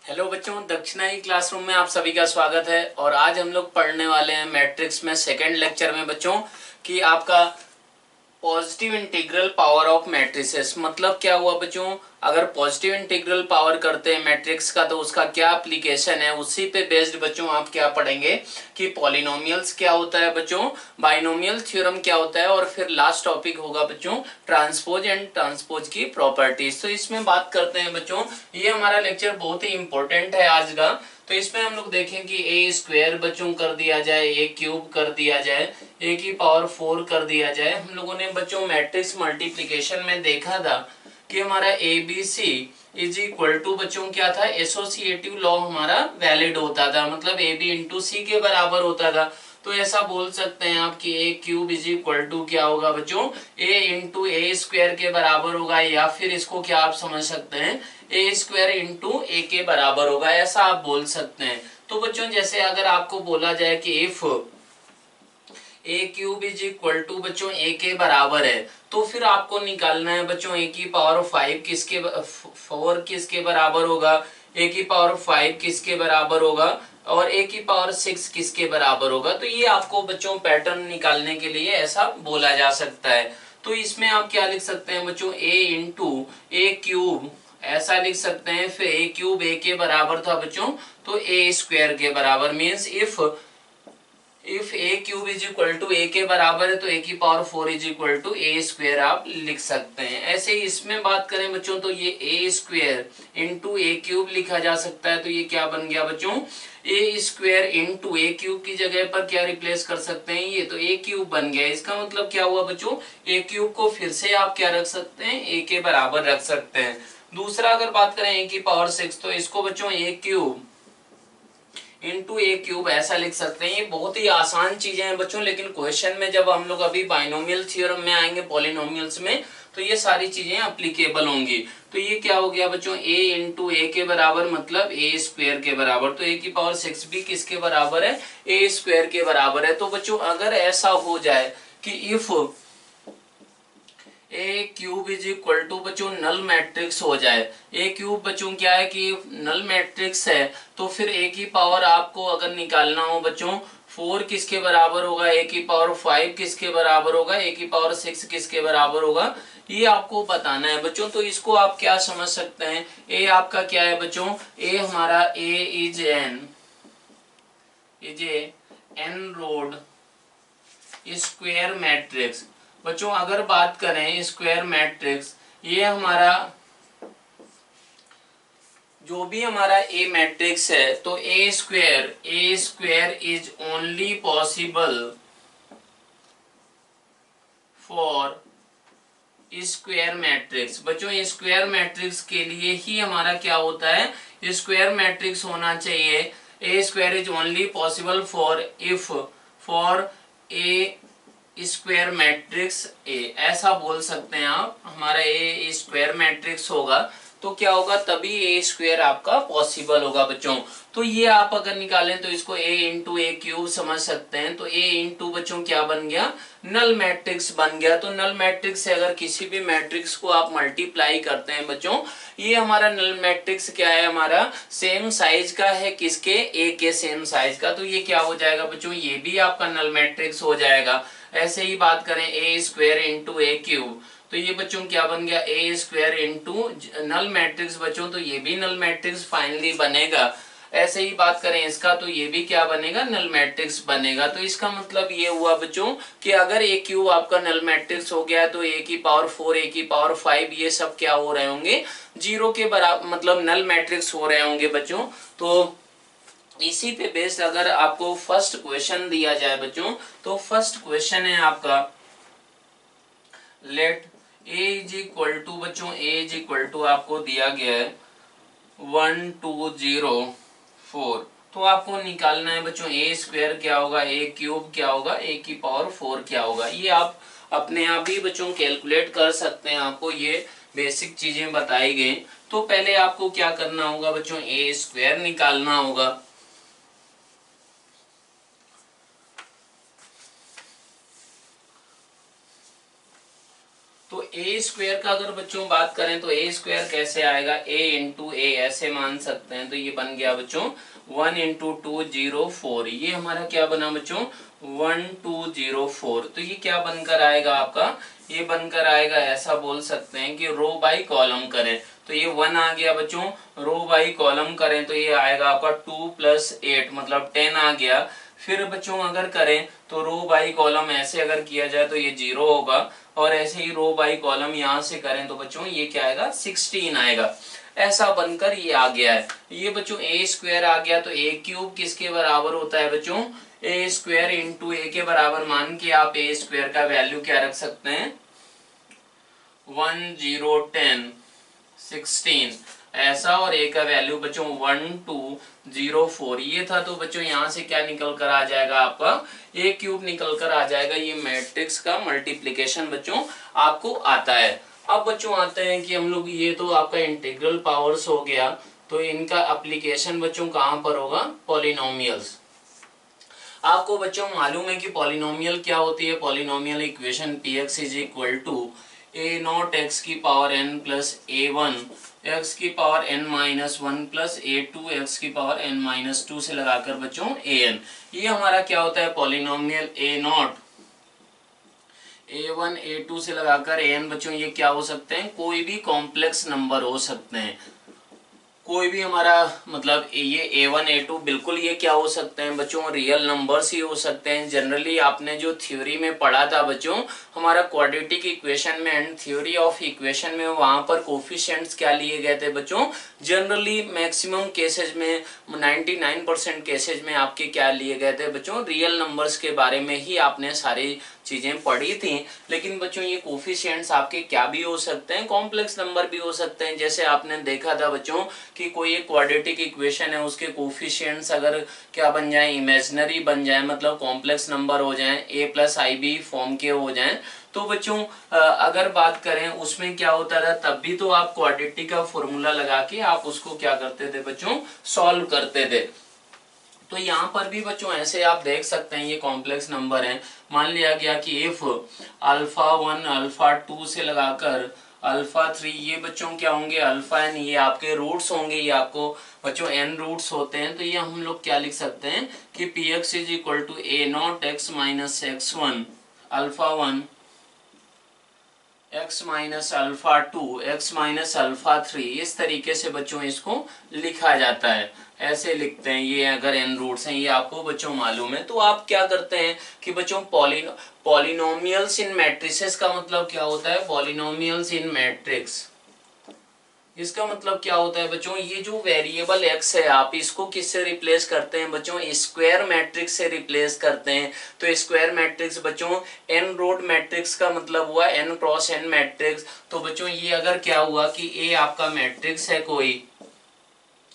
Hello बच्चों, दक्षिणाई classroom में आप सभी का स्वागत है। और आज हम लोग पढ़ने वाले हैं मैट्रिक्स में सेकंड लेक्चर में बच्चों कि आपका positive integral power of matrices मतलब क्या हुआ बच्चों। अगर पॉजिटिव इंटीग्रल पावर करते हैं मैट्रिक्स का तो उसका क्या एप्लीकेशन है, उसी पे बेस्ड बच्चों आप क्या पढ़ेंगे कि पॉलिनोमियल्स क्या होता है बच्चों, बाइनोमियल थ्योरम क्या होता है, और फिर लास्ट टॉपिक होगा बच्चों ट्रांसपोज एंड ट्रांसपोज की प्रॉपर्टीज। तो इसमें बात करते हैं बच्चों, ये हमारा लेक्चर बहुत ही इंपॉर्टेंट है आज का। तो इसमें हम लोग देखें कि ए स्क्वायर बच्चों कर दिया जाए, ए क्यूब कर दिया जाए, ए की पावर 4 कर दिया जाए। हम लोगों ने बच्चों मैट्रिक्स मल्टीप्लिकेशन में देखा था कि हमारा A B C is equal to बच्चों क्या था, एसोसिएटिव लॉ हमारा वैलिड होता था, मतलब ए बी इंटू सी के बराबर होता था। तो ऐसा बोल सकते हैं आप कि ए क्यूब इज इक्वल टू क्या होगा बच्चों, ए इंटू ए स्क्वायर के बराबर होगा, या फिर इसको क्या आप समझ सकते हैं ए स्क्वायर इंटू ए के बराबर होगा, ऐसा आप बोल सकते हैं। तो बच्चों जैसे अगर आपको बोला जाए कि if A cube is equal to बच्चों ए के बराबर है, तो फिर आपको निकालना है बच्चों ए की पावर 5 किसके 4 किसके बराबर होगा, ए की पावर 5 किसके बराबर होगा, और ए की पावर 6 किसके बराबर होगा। तो ये आपको बच्चों पैटर्न निकालने के लिए ऐसा बोला जा सकता है। तो इसमें आप क्या लिख सकते हैं बच्चों, ए इंटू ए क्यूब ऐसा लिख सकते हैं। फिर ए क्यूब ए के बराबर था बच्चों, तो ए स्क्वायर के बराबर means if A cube is equal to A के बराबर है तो ए की power 4 is equal to A square आप लिख सकते हैं। ऐसे ही इसमें बात करें बच्चों तो ये ए स्क्वायर इंटू ए क्यूब लिखा जा सकता है। तो ये क्या बन गया बच्चों, A square into A cube की जगह पर क्या रिप्लेस कर सकते हैं, ये तो ए क्यूब बन गया। इसका मतलब क्या हुआ बच्चों, ए क्यूब को फिर से आप क्या रख सकते हैं, ए के बराबर रख सकते हैं। दूसरा अगर बात करें ए की पावर 6 तो इसको बच्चों ए क्यूब इंटू ए क्यूब ऐसा लिख सकते हैं। ये बहुत ही आसान चीजें हैं बच्चों, लेकिन क्वेश्चन में जब हम लोग अभी बाइनोमियल थ्योरम में आएंगे पॉलिनोमियल्स में तो ये सारी चीजें अप्लीकेबल होंगी। तो ये क्या हो गया बच्चों, ए इंटू ए के बराबर मतलब ए स्क्वायर के बराबर, तो ए की पावर 6 भी किसके बराबर है, ए स्क्वायर के बराबर है। तो बच्चों अगर ऐसा हो जाए कि if A cube is equal to बच्चों नल मैट्रिक्स हो जाए, ए क्यूब बच्चों क्या है कि नल मैट्रिक्स है, तो फिर ए की पावर आपको अगर निकालना हो बच्चों 4 किसके बराबर होगा, ए की पावर 5 किसके बराबर होगा, ए की पावर 6 किसके बराबर होगा, ये आपको बताना है बच्चों। तो इसको आप क्या समझ सकते हैं, ए आपका क्या है बच्चों, ए हमारा A is an rowed square matrix. बच्चों अगर बात करें स्क्वायर मैट्रिक्स, ये हमारा जो भी हमारा ए मैट्रिक्स है, तो A square is only possible for square matrix. बच्चों स्क्वायर मैट्रिक्स के लिए ही हमारा क्या होता है, स्क्वायर मैट्रिक्स होना चाहिए। A square is only possible for A square matrix A, ऐसा बोल सकते हैं आप। हमारा ए स्क्वायर मैट्रिक्स होगा तो क्या होगा, तभी ए स्क्वायर आपका पॉसिबल होगा बच्चों। तो ये आप अगर निकालें तो इसको ए इंटू ए क्यूब समझ सकते हैं। तो ए इंटू बच्चों क्या बन गया, नल मैट्रिक्स बन गया। तो नल मैट्रिक्स से अगर किसी भी मैट्रिक्स को आप मल्टीप्लाई करते हैं बच्चों, ये हमारा नल मैट्रिक्स क्या है, हमारा सेम साइज का है, किसके, ए के सेम साइज का। तो ये क्या हो जाएगा बच्चों, ये भी आपका नल मैट्रिक्स हो जाएगा। ऐसे ही बात करें ए स्क्वायर इंटू ए क्यूब, तो ये बच्चों क्या बन गया, ए स्क्वायर इंटू नल मैट्रिक्स बच्चों, तो ये भी नल मैट्रिक्स फाइनली बनेगा। ऐसे ही बात करें इसका तो ये भी क्या बनेगा, नल मैट्रिक्स बनेगा। तो इसका मतलब ये हुआ बच्चों कि अगर ए क्यूब आपका नल मैट्रिक्स हो गया तो ए की पावर 4 ए की पावर 5 ये सब क्या हो रहे होंगे, जीरो के बराबर, मतलब नल मैट्रिक्स हो रहे होंगे बच्चों। तो इसी पे बेस्ड अगर आपको फर्स्ट क्वेश्चन दिया जाए बच्चों, तो फर्स्ट क्वेश्चन है आपका let A is equal to बच्चों, ए इज इक्वल टू आपको दिया गया है 1204। तो आपको निकालना है बच्चों ए स्क्वायर क्या होगा, ए क्यूब क्या होगा, ए की पावर 4 क्या होगा। ये आप अपने आप ही बच्चों कैलकुलेट कर सकते हैं, आपको ये बेसिक चीजें बताई गई। तो पहले आपको क्या करना होगा बच्चों, ए स्क्वायर निकालना होगा। तो ए स्क्वायर का अगर बच्चों बात करें तो ए स्क्वायर कैसे आएगा, ए इंटू ए ऐसे मान सकते हैं। तो ये बन गया बच्चों 1 इंटू 204, ये हमारा क्या बना बच्चों 1204। तो ये क्या बनकर आएगा आपका, ये बनकर आएगा, ऐसा बोल सकते हैं कि रो बाई कॉलम करें तो ये 1 आ गया बच्चों, रो बाई कॉलम करें तो ये आएगा आपका 2 + 8 मतलब 10 आ गया। फिर बच्चों अगर करें तो रो बाई कॉलम ऐसे अगर किया जाए तो ये 0 होगा, और ऐसे ही रो बाई कॉलम यहाँ से करें तो बच्चों ये क्या आएगा 16 आएगा। ऐसा बनकर ये आ गया है। ये बच्चों ए स्क्वायर आ गया, तो ए क्यूब किसके बराबर होता है बच्चों, ए स्क्वायर इंटू ए के बराबर मान के आप ए स्क्वायर का वैल्यू क्या रख सकते हैं 1 0 10 16 ऐसा, और ए का वैल्यू बच्चों 1204 ये था। तो बच्चों यहाँ से क्या निकल कर आ जाएगा आपका ए क्यूब निकल कर आ जाएगा। ये मैट्रिक्स का मल्टीप्लिकेशन बच्चों आपको आता है। अब बच्चों आते हैं कि हम लोग, ये तो आपका इंटीग्रल पावर्स हो गया, तो इनका एप्लीकेशन बच्चों कहाँ पर होगा, पॉलिनोमियल्स। आपको बच्चों मालूम है कि पॉलिनोमियल क्या होती है, polynomial equation px is equal to a0 x की power n plus a1 x की power n-1 plus a2 x की पावर n-2 से लगाकर बच्चों an। ये हमारा क्या होता है पॉलिनोमियल a0 a1 a2 से लगाकर an बच्चों ये क्या हो सकते हैं, कोई भी कॉम्प्लेक्स नंबर हो सकते हैं। कोई भी हमारा मतलब ये a1 a2 बिल्कुल ये क्या हो सकते हैं बच्चों, रियल नंबर्स ही हो सकते हैं। जनरली आपने जो थ्योरी में पढ़ा था बच्चों हमारा क्वाड्रेटिक इक्वेशन में एंड थ्योरी ऑफ इक्वेशन में, वहां पर कोफिशिएंट्स क्या लिए गए थे बच्चों, जनरली मैक्सिमम केसेज में 99% केसेज में आपके क्या लिए गए थे बच्चों, रियल नंबर्स के बारे में ही आपने सारी चीजें पढ़ी थी। लेकिन बच्चों ये कोफिशिएंट्स आपके क्या भी हो सकते हैं, कॉम्प्लेक्स नंबर भी हो सकते हैं। जैसे आपने देखा था बच्चों कि कोई एक क्वाड्रेटिक इक्वेशन है, उसके कोफिशिएंट्स अगर क्या बन जाए, इमेजिनरी बन जाए, मतलब कॉम्प्लेक्स नंबर हो जाए, a + ib फॉर्म के हो जाए, तो बच्चों अगर बात करें उसमें क्या होता था, तब भी तो आप क्वाड्रेटिक का फॉर्मूला लगा के आप उसको क्या करते थे बच्चों, सॉल्व करते थे। तो यहाँ पर भी बच्चों ऐसे आप देख सकते हैं, ये कॉम्प्लेक्स नंबर है। मान लिया गया कि इफ α1 α2 से लगाकर α3, ये बच्चों क्या होंगे αn, ये आपके रूट्स होंगे, ये आपको बच्चों n रूट्स होते हैं। तो ये हम लोग क्या लिख सकते हैं कि px is equal to a0 x minus x1 α1 x minus α2 x minus α3, इस तरीके से बच्चों इसको लिखा जाता है। ऐसे लिखते हैं, ये अगर n रूट्स हैं, ये आपको बच्चों मालूम है। तो आप क्या करते हैं कि बच्चों पॉलिनोमियल्स इन मैट्रिसेस का मतलब क्या होता है, पॉलिनोमियल्स इन मैट्रिक्स, इसका मतलब क्या होता है बच्चों, ये जो वेरिएबल x है आप इसको किससे रिप्लेस करते हैं बच्चों, स्क्वायर मैट्रिक्स से रिप्लेस करते हैं। तो स्क्वायर मैट्रिक्स बच्चों n रोड मैट्रिक्स का मतलब हुआ n क्रॉस n मैट्रिक्स। तो बच्चों ये अगर क्या हुआ कि a आपका मैट्रिक्स है कोई,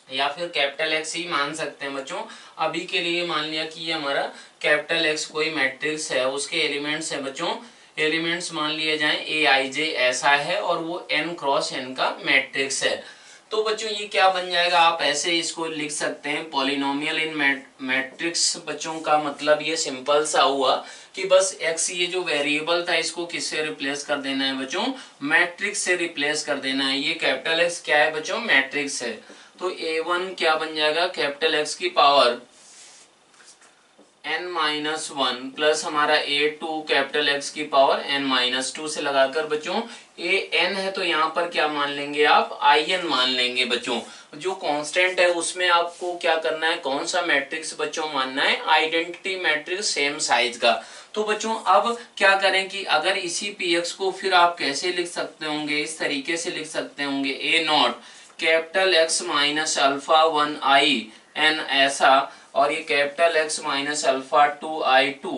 या फिर कैपिटल X ही मान सकते हैं बच्चों, अभी के लिए मान लिया कि ये हमारा कैपिटल X कोई मैट्रिक्स है, उसके एलिमेंट्स है बच्चों, एलिमेंट्स मान लिए जाएं aij ऐसा है, और वो n क्रॉस n का मैट्रिक्स है। तो बच्चों ये क्या बन जाएगा, आप ऐसे इसको लिख सकते हैं पॉलिनोमियल इन मैट्रिक्स। बच्चों का मतलब ये सिंपल सा हुआ कि बस x ये जो वेरिएबल था इसको किससे रिप्लेस कर देना है बच्चों, मैट्रिक्स से रिप्लेस कर देना है। ये कैपिटल X क्या है बच्चों, मैट्रिक्स है। तो a1 क्या बन जाएगा, कैपिटल X की पावर n-1 प्लस हमारा a2 कैपिटल X की पावर n-2 से लगाकर बच्चों an है, तो यहाँ पर क्या मान लेंगे आप, in मान लेंगे बच्चों। जो कांस्टेंट है उसमें आपको क्या करना है, कौन सा मैट्रिक्स बच्चों मानना है, आइडेंटिटी मैट्रिक्स सेम साइज का। तो बच्चों अब क्या करें कि अगर इसी px को फिर आप कैसे लिख सकते होंगे, इस तरीके से लिख सकते होंगे a0 capital X minus α1 i n ऐसा, और ये कैपिटल X माइनस α2 i2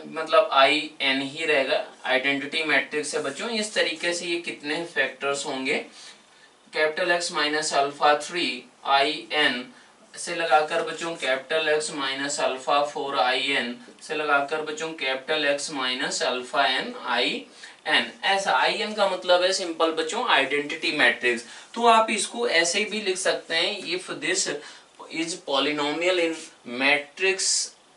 मतलब i n ही रहेगा, आइडेंटिटी मैट्रिक्स है बच्चों। इस तरीके से ये कितने फैक्टर्स होंगे, capital X minus α3 i n से लगाकर बच्चों capital X minus α4 i n से लगाकर बच्चों capital X minus αn i n, ऐसा आई एन का मतलब है सिंपल बच्चों आइडेंटिटी मैट्रिक्स। तो आप इसको ऐसे ही भी लिख सकते हैं, if this is polynomial in matrix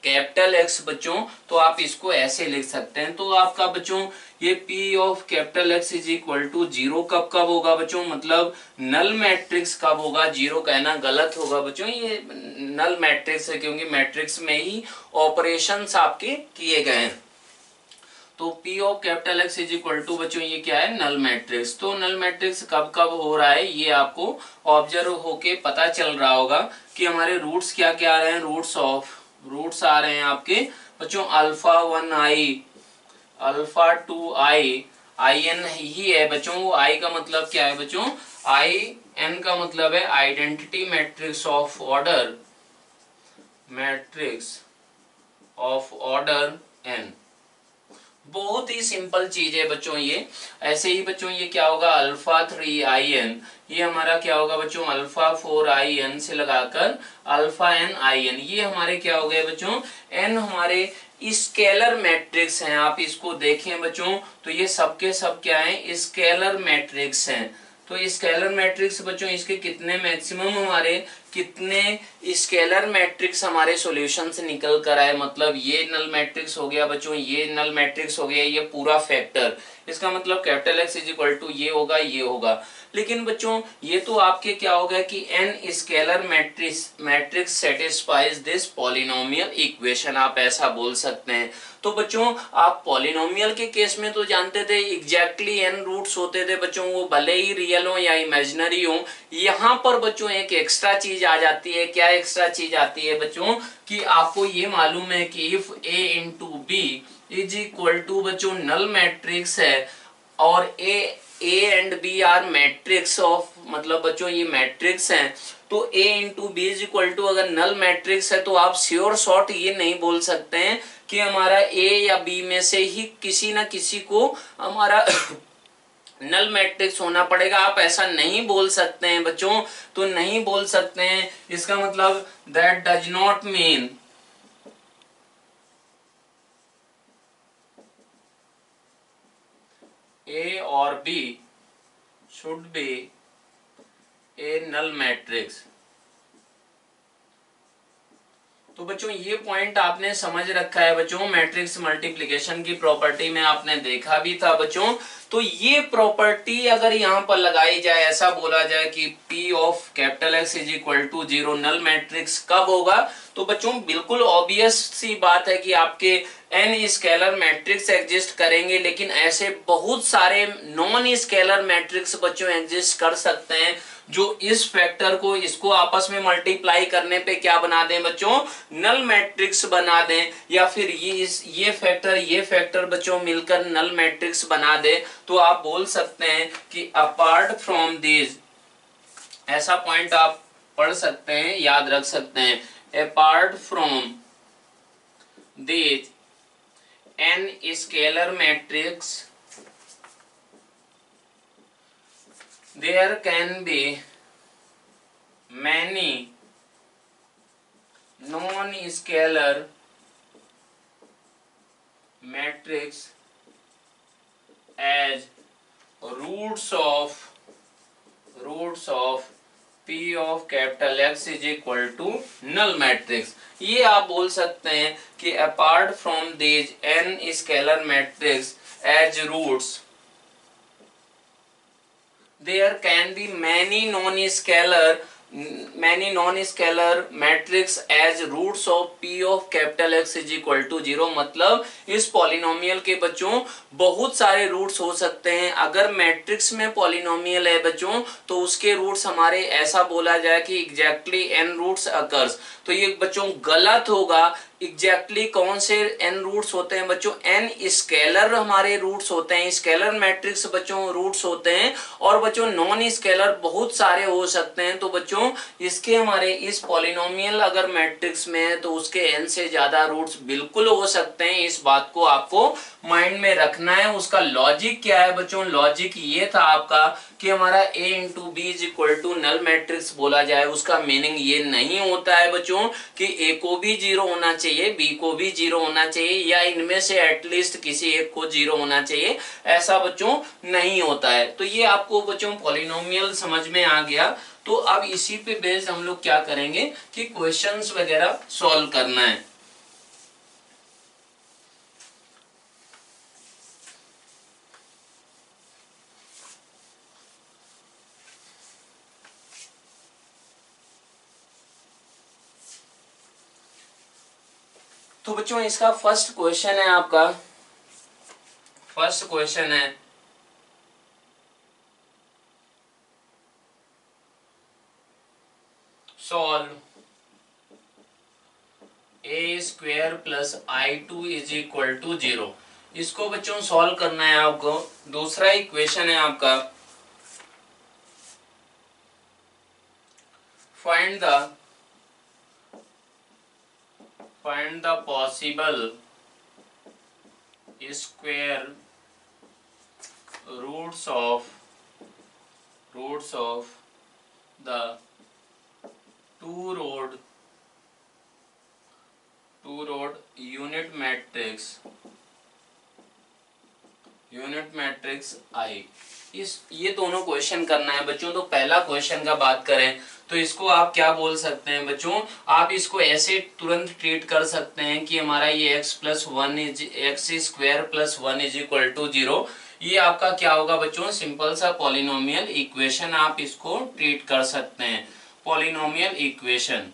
capital x बच्चों, तो आप इसको ऐसे लिख सकते हैं। तो आपका बच्चों ये P of capital X is equal to zero कब कब होगा बच्चों, मतलब नल मैट्रिक्स कब होगा, जीरो कहना गलत होगा बच्चों, ये नल मैट्रिक्स है क्योंकि मैट्रिक्स में ही ऑपरेशंस आपके किए गए हैं। तो P of capital X is equal to बच्चों ये क्या है, नल मैट्रिक्स। तो नल मैट्रिक्स कब कब हो रहा है ये आपको ऑब्जर्व होके पता चल रहा होगा कि हमारे रूट्स क्या क्या आ रहे हैं, रूट्स आ रहे हैं आपके बच्चों alpha 1i, alpha 2i, I n ही है बच्चों। वो आई का मतलब क्या है बच्चों, आई एन का मतलब है identity matrix of order, matrix of order N. बहुत ही सिंपल चीज है बच्चों ये। ऐसे ही बच्चों ये क्या होगा, अल्फा 3in, ये हमारा क्या होगा बच्चों, अल्फा 4in से लगाकर अल्फा n ये हमारे क्या हो गए बच्चों, n हमारे स्केलर मैट्रिक्स हैं। आप इसको देखें बच्चों तो ये सबके सब क्या है, स्केलर मैट्रिक्स हैं। तो स्केलर मैट्रिक्स बच्चों इसके कितने मैक्सिमम हमारे कितने स्केलर मैट्रिक्स हमारे सॉल्यूशन से निकल कर आए, मतलब ये नल मैट्रिक्स हो गया बच्चों, ये नल मैट्रिक्स हो गया, ये पूरा फैक्टर, इसका मतलब capital X is equal to ये होगा ये होगा। लेकिन बच्चों ये तो आपके क्या होगा कि n scalar matrix satisfies this polynomial equation, आप ऐसा बोल सकते हैं। तो बच्चों आप पॉलिनोमियल के केस में तो जानते थे एग्जैक्टली n रूट्स होते थे बच्चों, वो भले ही रियल हो या इमेजिनरी हो। यहाँ पर बच्चों एक एक्स्ट्रा चीज आ जाती है। क्या एक्स्ट्रा चीज आती है बच्चों, कि आपको ये मालूम है कि if a into B is equal to बच्चों नल मैट्रिक्स है और A and B are matrix of, मतलब बच्चों ये मैट्रिक्स हैं, तो a into B is equal to अगर नल मैट्रिक्स है तो आप श्योर शॉर्ट ये नहीं बोल सकते हैं कि हमारा a या b में से ही किसी ना किसी को हमारा नल मैट्रिक्स होना पड़ेगा। आप ऐसा नहीं बोल सकते हैं बच्चों, तो नहीं बोल सकते हैं, इसका मतलब that does not mean A or B should be a null matrix। तो बच्चों ये पॉइंट आपने समझ रखा है बच्चों, मैट्रिक्स मल्टीप्लिकेशन की प्रॉपर्टी में आपने देखा भी था बच्चों। तो ये प्रॉपर्टी अगर यहाँ पर लगाई जाए, ऐसा बोला जाए कि P of capital X is equal to zero null matrix कब होगा, तो बच्चों बिल्कुल ऑब्वियस सी बात है कि आपके n स्केलर मैट्रिक्स एग्जिस्ट करेंगे, लेकिन ऐसे बहुत सारे नॉन स्केलर मैट्रिक्स बच्चों एग्जिस्ट कर सकते हैं जो इस फैक्टर को इसको आपस में मल्टीप्लाई करने पे क्या बना दें बच्चों, नल मैट्रिक्स बना दें, या फिर ये फैक्टर बच्चों मिलकर नल मैट्रिक्स बना दे। तो आप बोल सकते हैं कि अपार्ट फ्रॉम दिस, ऐसा पॉइंट आप पढ़ सकते हैं, याद रख सकते हैं, apart from this n scalar matrix there can be many non-scalar matrix as roots of P of capital X is equal to null matrix। ये आप बोल सकते हैं कि apart from these n scalar matrix as roots there can be many non-scalar matrix as roots of P of capital X is equal to 0। मतलब इस polynomial के बच्चों बहुत सारे रूट्स हो सकते हैं। अगर मैट्रिक्स में पॉलिनोमियल है बच्चों तो उसके रूट्स हमारे, ऐसा बोला जाए कि एग्जैक्टली n रूट्स अकर्स, तो ये बच्चों गलत होगा। एग्जैक्टली कौन से n रूट्स होते हैं बच्चों, n स्केलर हमारे रूट्स होते हैं, स्केलर मैट्रिक्स बच्चों रूट्स होते हैं, और बच्चों नॉन स्केलर बहुत सारे हो सकते हैं। तो बच्चों इसके हमारे इस पॉलिनोमियल अगर मैट्रिक्स में है तो उसके n से ज्यादा रूट्स बिल्कुल हो सकते हैं। इस बात को आपको माइंड में रखना है। उसका लॉजिक क्या है बच्चों, लॉजिक ये था आपका कि हमारा a into B is equal to null matrix बोला जाए, उसका मीनिंग ये नहीं होता है बच्चों कि a को भी जीरो होना चाहिए, b को भी जीरो होना चाहिए, या इनमें से एटलीस्ट किसी एक को जीरो होना चाहिए, ऐसा बच्चों नहीं होता है। तो ये आपको बच्चों पॉलिनोमियल समझ में आ गया। तो अब इसी पे बेस्ड हम लोग क्या करेंगे कि क्वेश्चंस वगैरह सॉल्व करना है। तो बच्चों इसका फर्स्ट क्वेश्चन है, आपका फर्स्ट क्वेश्चन है solve A square plus I two is equal to 0। इसको बच्चों सॉल्व करना है आपको। दूसरा इक्वेशन है आपका find the possible square roots of the two rowed unit matrix I. ये दोनों क्वेश्चन करना है बच्चों। तो पहला क्वेश्चन का बात करें तो इसको आप क्या बोल सकते हैं बच्चों, आप इसको ऐसे तुरंत ट्रीट कर सकते हैं कि हमारा ये x square plus 1 is equal to 0। ये आपका क्या होगा बच्चों, सिंपल सा पॉलिनोमियल इक्वेशन आप इसको ट्रीट कर सकते हैं, पॉलिनोमियल इक्वेशन।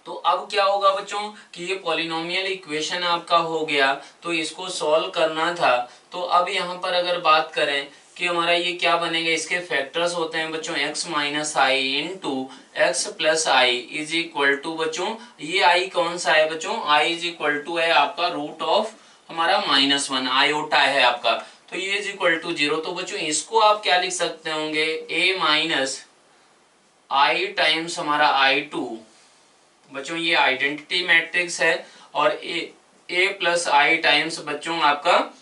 तो अब क्या होगा बच्चों कि ये पॉलिनोमियल इक्वेशन आपका हो गया, तो इसको सॉल्व करना था। तो अब यहाँ पर अगर बात करें कि हमारा ये क्या बनेगा, इसके फैक्टर्स होते हैं बच्चों x minus I into X plus I is equal to बच्चों, ये आई कौन सा है बच्चों, आई इज इक्वल टू है आपका रूट ऑफ हमारा -1 आयोटा है आपका, तो ये इज इक्वल टू 0। तो बच्चों इसको आप क्या लिख सकते होंगे, a माइनस आई टाइम्स हमारा I2। बच्चों ये आइडेंटिटी मैट्रिक्स है और a प्लस आई टाइम्स बच्चों आपका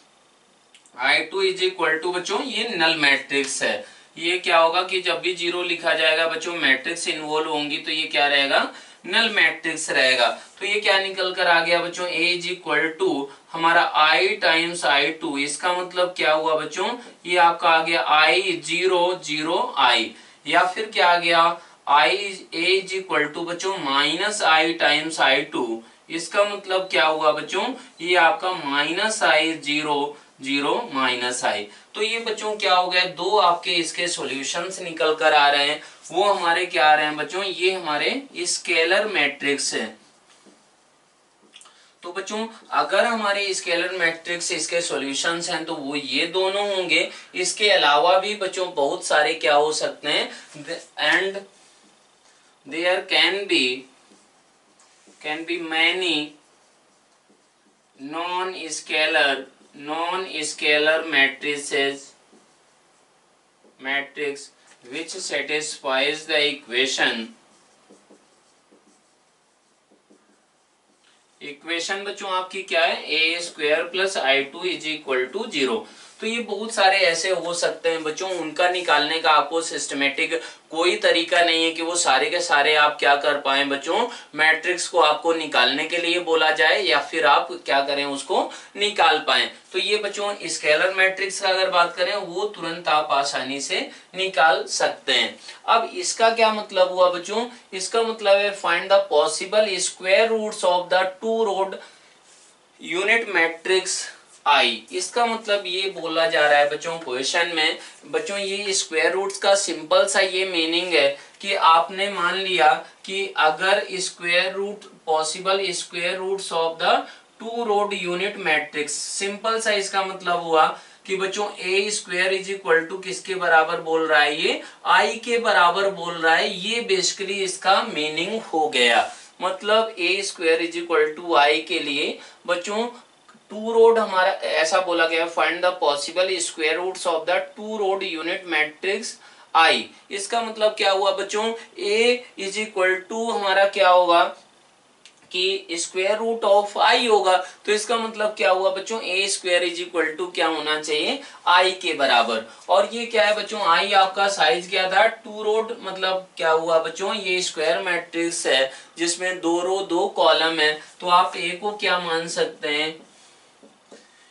I2 इज इक्वल टू बच्चों ये नल मैट्रिक्स है। ये क्या होगा कि जब भी 0 लिखा जाएगा बच्चों, मैट्रिक्स इन्वॉल्व होंगी तो ये क्या रहेगा, नल मैट्रिक्स रहेगा। तो ये क्या निकल कर आ गया बच्चों, a इज इक्वल टू हमारा i टाइम्स I2। इसका मतलब क्या हुआ बच्चों, ये आपका आ गया i 0 0 i, या फिर क्या आ गया a इज इक्वल टू बच्चों माइनस आई टाइम्स I2। इसका मतलब क्या हुआ बच्चों, ये आपका माइनस आई 0 0 माइनस आई। तो ये बच्चों क्या हो गया, दो आपके इसके सॉल्यूशंस निकल कर आ रहे हैं। वो हमारे क्या आ रहे हैं बच्चों, ये हमारे स्केलर मैट्रिक्स है। तो बच्चों अगर हमारे स्केलर मैट्रिक्स इसके सॉल्यूशंस हैं तो वो ये दोनों होंगे। इसके अलावा भी बच्चों बहुत सारे क्या हो सकते हैं, and there can be many non scalar matrix which satisfies the equation बच्चों आपकी क्या है, a square plus I2 is equal to 0। तो ये बहुत सारे ऐसे हो सकते हैं बच्चों, उनका निकालने का आपको सिस्टमेटिक कोई तरीका नहीं है कि वो सारे के सारे आप क्या कर पाए बच्चों, मैट्रिक्स को आपको निकालने के लिए बोला जाए या फिर आप क्या करें उसको निकाल पाए। तो ये बच्चों स्केलर मैट्रिक्स का अगर बात करें वो तुरंत आप आसानी से निकाल सकते हैं। अब इसका क्या मतलब हुआ बच्चों, इसका मतलब है find the possible square roots of the two rowed unit matrix I. इसका मतलब ये बोला जा रहा है बच्चों क्वेश्चन में, बच्चों ये स्क्वायर रूट्स का सिंपल सा ये मीनिंग है कि आपने मान लिया कि अगर square root possible square roots of the two rowed unit matrix, simple सा इसका मतलब हुआ कि बच्चों A square is equal to किसके बराबर बोल रहा है, ये आई के बराबर बोल रहा है। ये बेसिकली इसका मीनिंग हो गया। मतलब A square is equal to I के लिए बच्चों टू रोड हमारा ऐसा बोला गया, find the possible square roots of the two rowed unit matrix I. इसका मतलब क्या हुआ बच्चों, ए इज इक्वल टू हमारा क्या होगा कि स्क्वायर रूट ऑफ आई होगा। तो इसका मतलब क्या हुआ बच्चों, A square is equal to क्या होना चाहिए, आई के बराबर। और ये क्या है बच्चों, आई आपका साइज क्या था, टू रोड, मतलब क्या हुआ बच्चों, ये स्क्वायर मैट्रिक्स है जिसमें 2 रो 2 कॉलम है। तो आप ए को क्या मान सकते हैं,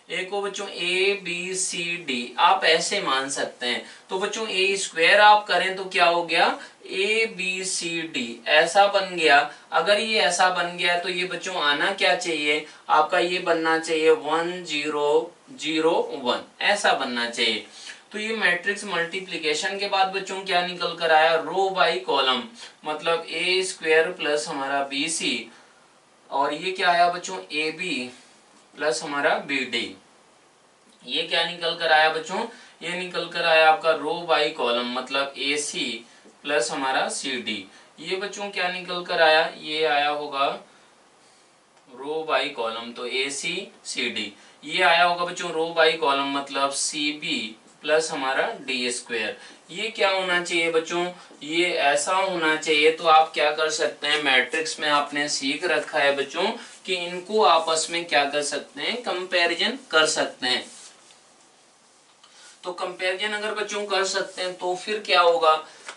ए को बच्चों ए बी सी डी आप ऐसे मान सकते हैं। तो बच्चों ए स्क्वायर आप करें तो क्या हो गया, ए बी सी डी ऐसा बन गया। अगर ये ऐसा बन गया तो ये बच्चों आना क्या चाहिए, आपका ये बनना चाहिए 1 0 0 1 ऐसा बनना चाहिए। तो ये मैट्रिक्स मल्टीप्लिकेशन के बाद बच्चों क्या निकल कर आया, रो बाई कॉलम, मतलब ए स्क्वायर प्लस हमारा बी सी और ये क्या आया बच्चों ए बी प्लस हमारा बी डी। ये क्या निकल कर आया बच्चों, ये निकल कर आया आपका रो बाई कॉलम मतलब ए सी प्लस हमारा सी डी। ये बच्चों क्या निकल कर आया, ये आया होगा रो बाई कॉलम, तो ए सी सी डी। ये आया होगा बच्चों रो बाई कॉलम मतलब सी बी प्लस हमारा डी स्क्वायर। ये क्या होना चाहिए बच्चों, ये ऐसा होना चाहिए। तो आप क्या कर सकते हैं, मैट्रिक्स में आपने सीख रखा है बच्चों कि इनको आपस में क्या कर सकते हैं, कंपैरिजन कर सकते हैं। तो कंपैरिजन अगर बच्चों कर सकते हैं तो फिर क्या होगा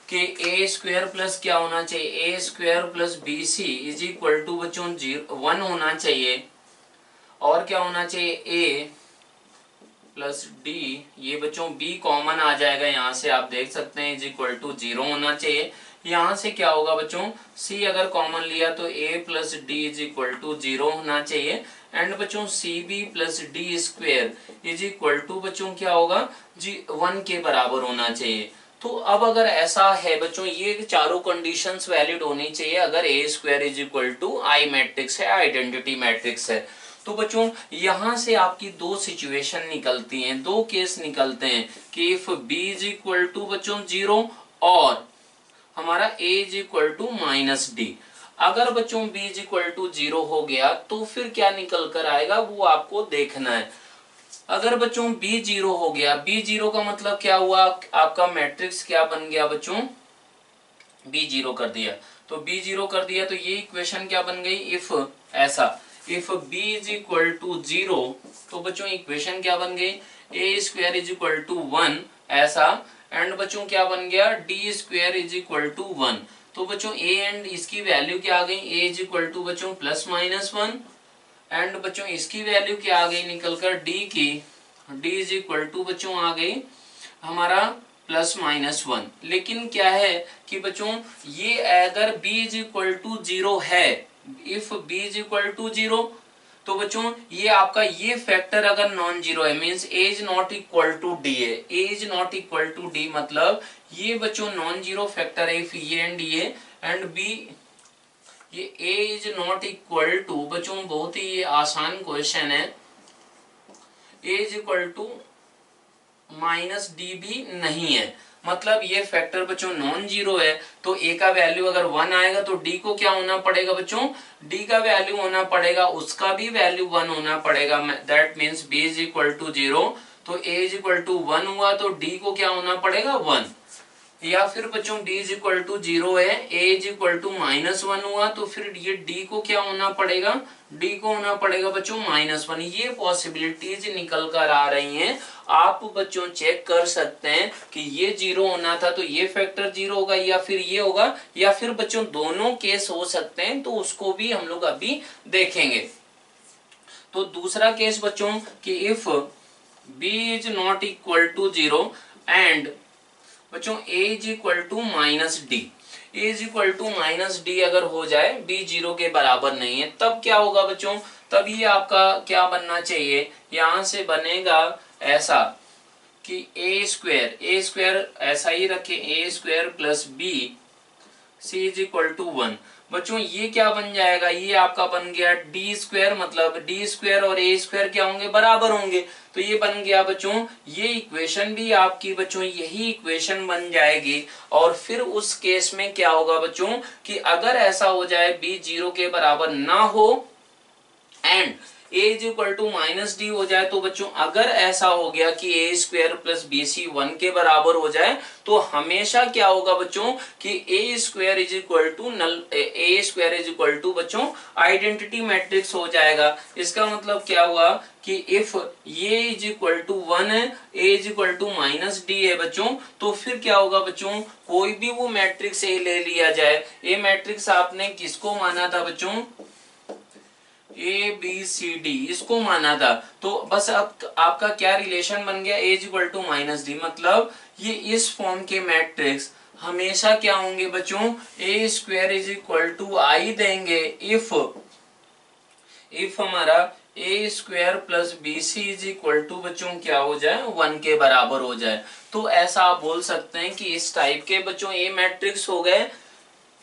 कि ए स्क्वायर प्लस क्या होना चाहिए, A square plus B C is equal to बच्चों 1 होना चाहिए। और क्या होना चाहिए, ए प्लस डी, ये बच्चों बी कॉमन आ जाएगा यहाँ से, आप देख सकते हैं इज इक्वल टू 0 होना चाहिए। यहाँ से क्या होगा बच्चों, सी अगर कॉमन लिया तो A plus D is equal to 0 होना चाहिए। एंड बच्चों C B plus D square is equal to बच्चों क्या होगा जी 1 के बराबर होना चाहिए। तो अब अगर ऐसा है बच्चों, ये चारों कंडीशंस वैलिड होनी चाहिए अगर A square is equal to I matrix है, आइडेंटिटी मैट्रिक्स है। तो बच्चों यहां से आपकी दो सिचुएशन निकलती हैं, दो केस निकलते हैं कि if B is equal to बच्चों 0 और हमारा a is equal to minus D. अगर बच्चों b इज इक्वल टू 0 हो गया तो फिर क्या निकल कर आएगा वो आपको देखना है। अगर बच्चों b 0 हो गया, b 0 का मतलब क्या हुआ, आपका मैट्रिक्स क्या बन गया बच्चों, b 0 कर दिया। तो b 0 कर दिया तो ये इक्वेशन क्या बन गई, इफ ऐसा if b is equal to 0 तो बच्चों इक्वेशन क्या बन गई, a square is equal to 1 ऐसा। एंड बच्चों क्या बन गया, D square is equal to 1। तो बच्चों ए एंड इसकी वैल्यू क्या आ गई, ए इज इक्वल टू बच्चों प्लस माइनस 1। एंड बच्चों इसकी वैल्यू क्या आ गई निकलकर डी की, डी इज इक्वल टू बच्चों आ गई हमारा प्लस माइनस 1। लेकिन क्या है कि बच्चों ये अगर b इज इक्वल टू 0 है, if b is equal to 0 तो बच्चों ये आपका ये फैक्टर अगर नॉन जीरो है, means a is not equal to D है, a is not equal to D मतलब ये बच्चों नॉन जीरो फैक्टर है इफ ये एंड ये एंड b ये a is not equal to बच्चों, बहुत ही ये आसान क्वेश्चन है, a is equal to minus D भी नहीं है। मतलब ये फैक्टर बच्चों नॉन जीरो है तो a का वैल्यू अगर 1 आएगा तो d को क्या होना पड़ेगा बच्चों, d का वैल्यू होना पड़ेगा, उसका भी वैल्यू 1 होना पड़ेगा। That means b is equal to 0 तो a इज इक्वल टू 1 हुआ तो d को क्या होना पड़ेगा 1। या फिर बच्चों d इज इक्वल टू 0 है, a is equal to minus 1 हुआ तो फिर ये d को क्या होना पड़ेगा, d को होना पड़ेगा बच्चों माइनस 1। ये पॉसिबिलिटीज निकल कर आ रही हैं, आप बच्चों चेक कर सकते हैं कि ये 0 होना था तो ये फैक्टर 0 होगा या फिर ये होगा, या फिर बच्चों दोनों केस हो सकते हैं, तो उसको भी हम लोग अभी देखेंगे। तो दूसरा केस बच्चों कि if b is not equal to 0 and बच्चों a is equal to minus D, a is equal to minus D अगर हो जाए, b 0 के बराबर नहीं है, तब क्या होगा बच्चों, तब ये आपका क्या बनना चाहिए, यहां से बनेगा ऐसा कि a स्क्वायर ऐसा ही रखे, a square plus b c is equal to 1। बच्चों ये क्या बन जाएगा, ये आपका बन गया डी स्क्वायर, मतलब डी स्क्वायर और ए स्क्वायर क्या होंगे, बराबर होंगे। तो ये बन गया बच्चों, ये इक्वेशन भी आपकी बच्चों यही इक्वेशन बन जाएगी। और फिर उस केस में क्या होगा बच्चों कि अगर ऐसा हो जाए b 0 के बराबर ना हो and a is equal to minus D हो जाए, तो बच्चों अगर ऐसा हो गया कि a square plus B C 1 के बराबर हो जाए तो हमेशा क्या होगा बच्चों कि a square is equal to a square is equal to बच्चों आइडेंटिटी मैट्रिक्स हो जाएगा। इसका मतलब क्या हुआ कि इफ ये इज इक्वल टू 1 है, a is equal to minus D है बच्चों, तो फिर क्या होगा बच्चों, कोई भी वो मैट्रिक्स a ले लिया जाए, a मैट्रिक्स आपने किसको माना था बच्चों, ए बी सी डी इसको माना था। तो बस अब आपका क्या रिलेशन बन गया, A is equal to minus D, मतलब ये इस फॉर्म के मैट्रिक्स हमेशा क्या होंगे बच्चों, A square is equal to I देंगे इफ हमारा A square plus B C is equal to बच्चों क्या हो जाए, 1 के बराबर हो जाए। तो ऐसा आप बोल सकते हैं कि इस टाइप के बच्चों ए मैट्रिक्स हो गए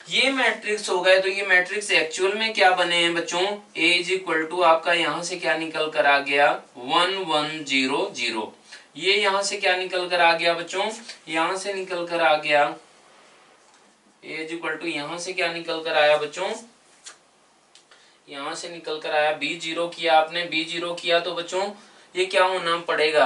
ये मैट्रिक्स हो गए, तो ये मैट्रिक्स एक्चुअल में क्या बने हैं बच्चों, A इज इक्वल टू आपका यहां से क्या निकल कर आ गया 1 1 0 0। ये यहां से क्या निकल कर आ गया बच्चों, यहां से निकल कर आ गया A इज इक्वल टू, यहां से क्या निकल कर आया बच्चों, यहां से निकल कर आया B जीरो किया आपने, B जीरो किया तो बच्चों ये क्या होना पड़ेगा,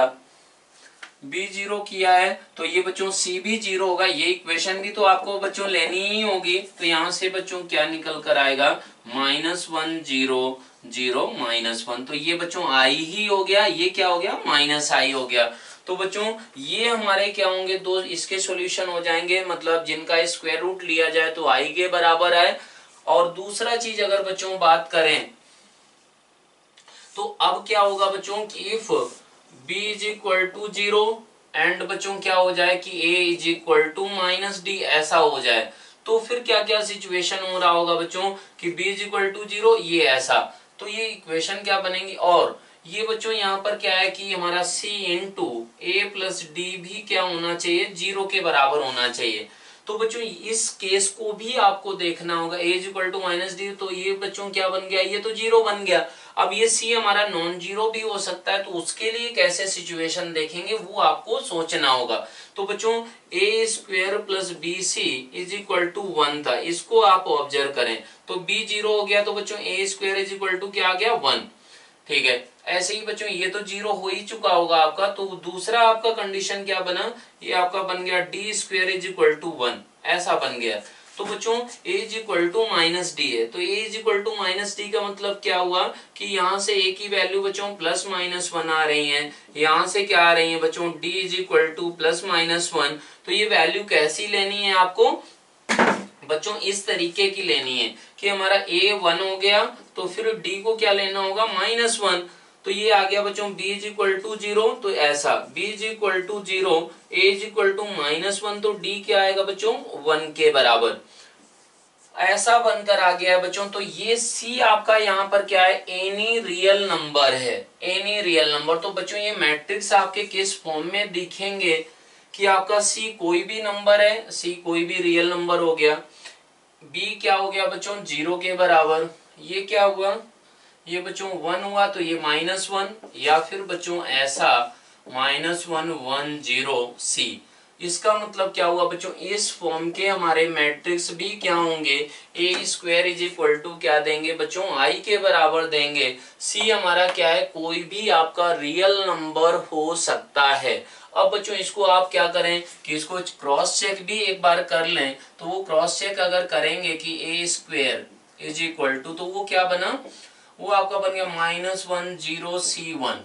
B जीरो किया है तो ये बच्चों C भी जीरो होगा। ये इक्वेशन भी तो आपको बच्चों लेनी ही होगी, तो यहां से बच्चों क्या निकल कर आएगा -1 0 0 -1। तो ये बच्चों I ही हो गया, ये क्या हो गया -I हो गया। तो बच्चों ये हमारे क्या होंगे, दो इसके सॉल्यूशन हो जाएंगे, मतलब जिनका स्क्वायर रूट लिया जाए तो I के बराबर है। और दूसरा चीज अगर बच्चों बात करें तो अब क्या होगा बच्चों कि if b is equal to 0 and बच्चों क्या हो जाए कि a is equal to -d, ऐसा हो जाए, तो फिर क्या क्या सिचुएशन हो रहा होगा बच्चों कि b इज इक्वल टू 0 ये ऐसा, तो ये इक्वेशन क्या बनेंगी। और ये बच्चों यहाँ पर क्या है कि हमारा c into a plus D भी क्या होना चाहिए, 0 के बराबर होना चाहिए। तो बच्चों इस केस को भी आपको देखना होगा, a is equal to -d, तो ये बच्चों क्या बन गया, ये तो 0 बन गया। अब ये c हमारा नॉन जीरो भी हो सकता है, तो उसके लिए कैसे सिचुएशन देखेंगे वो आपको सोचना होगा। तो बच्चों a square plus B C is equal to 1 था, इसको आप ऑब्जर्व करें तो b 0 हो गया, तो बच्चों a square is equal to क्या आ गया 1। ठीक है, ऐसे ही बच्चों ये तो 0 हो ही चुका होगा आपका, तो दूसरा आपका कंडीशन क्या बना, ये आपका बन गया d square is equal to 1, ऐसा बन गया। तो बच्चों a is equal to -d है, तो a is equal to -d का मतलब क्या हुआ कि यहाँ से a की वैल्यू बच्चों +-1 आ रही है, यहाँ से क्या आ रही है बच्चों d इज इक्वल टू +-1। तो ये वैल्यू कैसी लेनी है आपको बच्चों, इस तरीके की लेनी है कि हमारा a 1 हो गया, तो फिर d को क्या लेना होगा -1। तो ये आ गया बच्चों b इज इक्वल टू 0, तो ऐसा b is equal to 0, a is equal to -1, तो d क्या आएगा बच्चों 1 के बराबर, ऐसा बनकर आ गया है बच्चों। तो ये c आपका यहाँ पर क्या है, एनी रियल नंबर है, एनी रियल नंबर। तो बच्चों ये मैट्रिक्स आपके किस फॉर्म में दिखेंगे कि आपका c कोई भी नंबर है, c कोई भी रियल नंबर हो गया, b क्या हो गया बच्चों 0 के बराबर, ये क्या हुआ, ये बच्चों 1 हुआ, तो ये -1, या फिर बच्चों ऐसा -1 1 0 c। इसका मतलब क्या हुआ बच्चों, इस फॉर्म के हमारे मैट्रिक्स भी क्या होंगे, a square is equal to क्या देंगे बच्चों I के बराबर देंगे। c हमारा क्या है, कोई भी आपका रियल नंबर हो सकता है। अब बच्चों इसको आप क्या करें कि इसको क्रॉस चेक भी एक बार कर लें, तो वो क्रॉस चेक अगर करेंगे कि a square is equal to, तो वो क्या बना, वो आपका बन गया -1 0 c1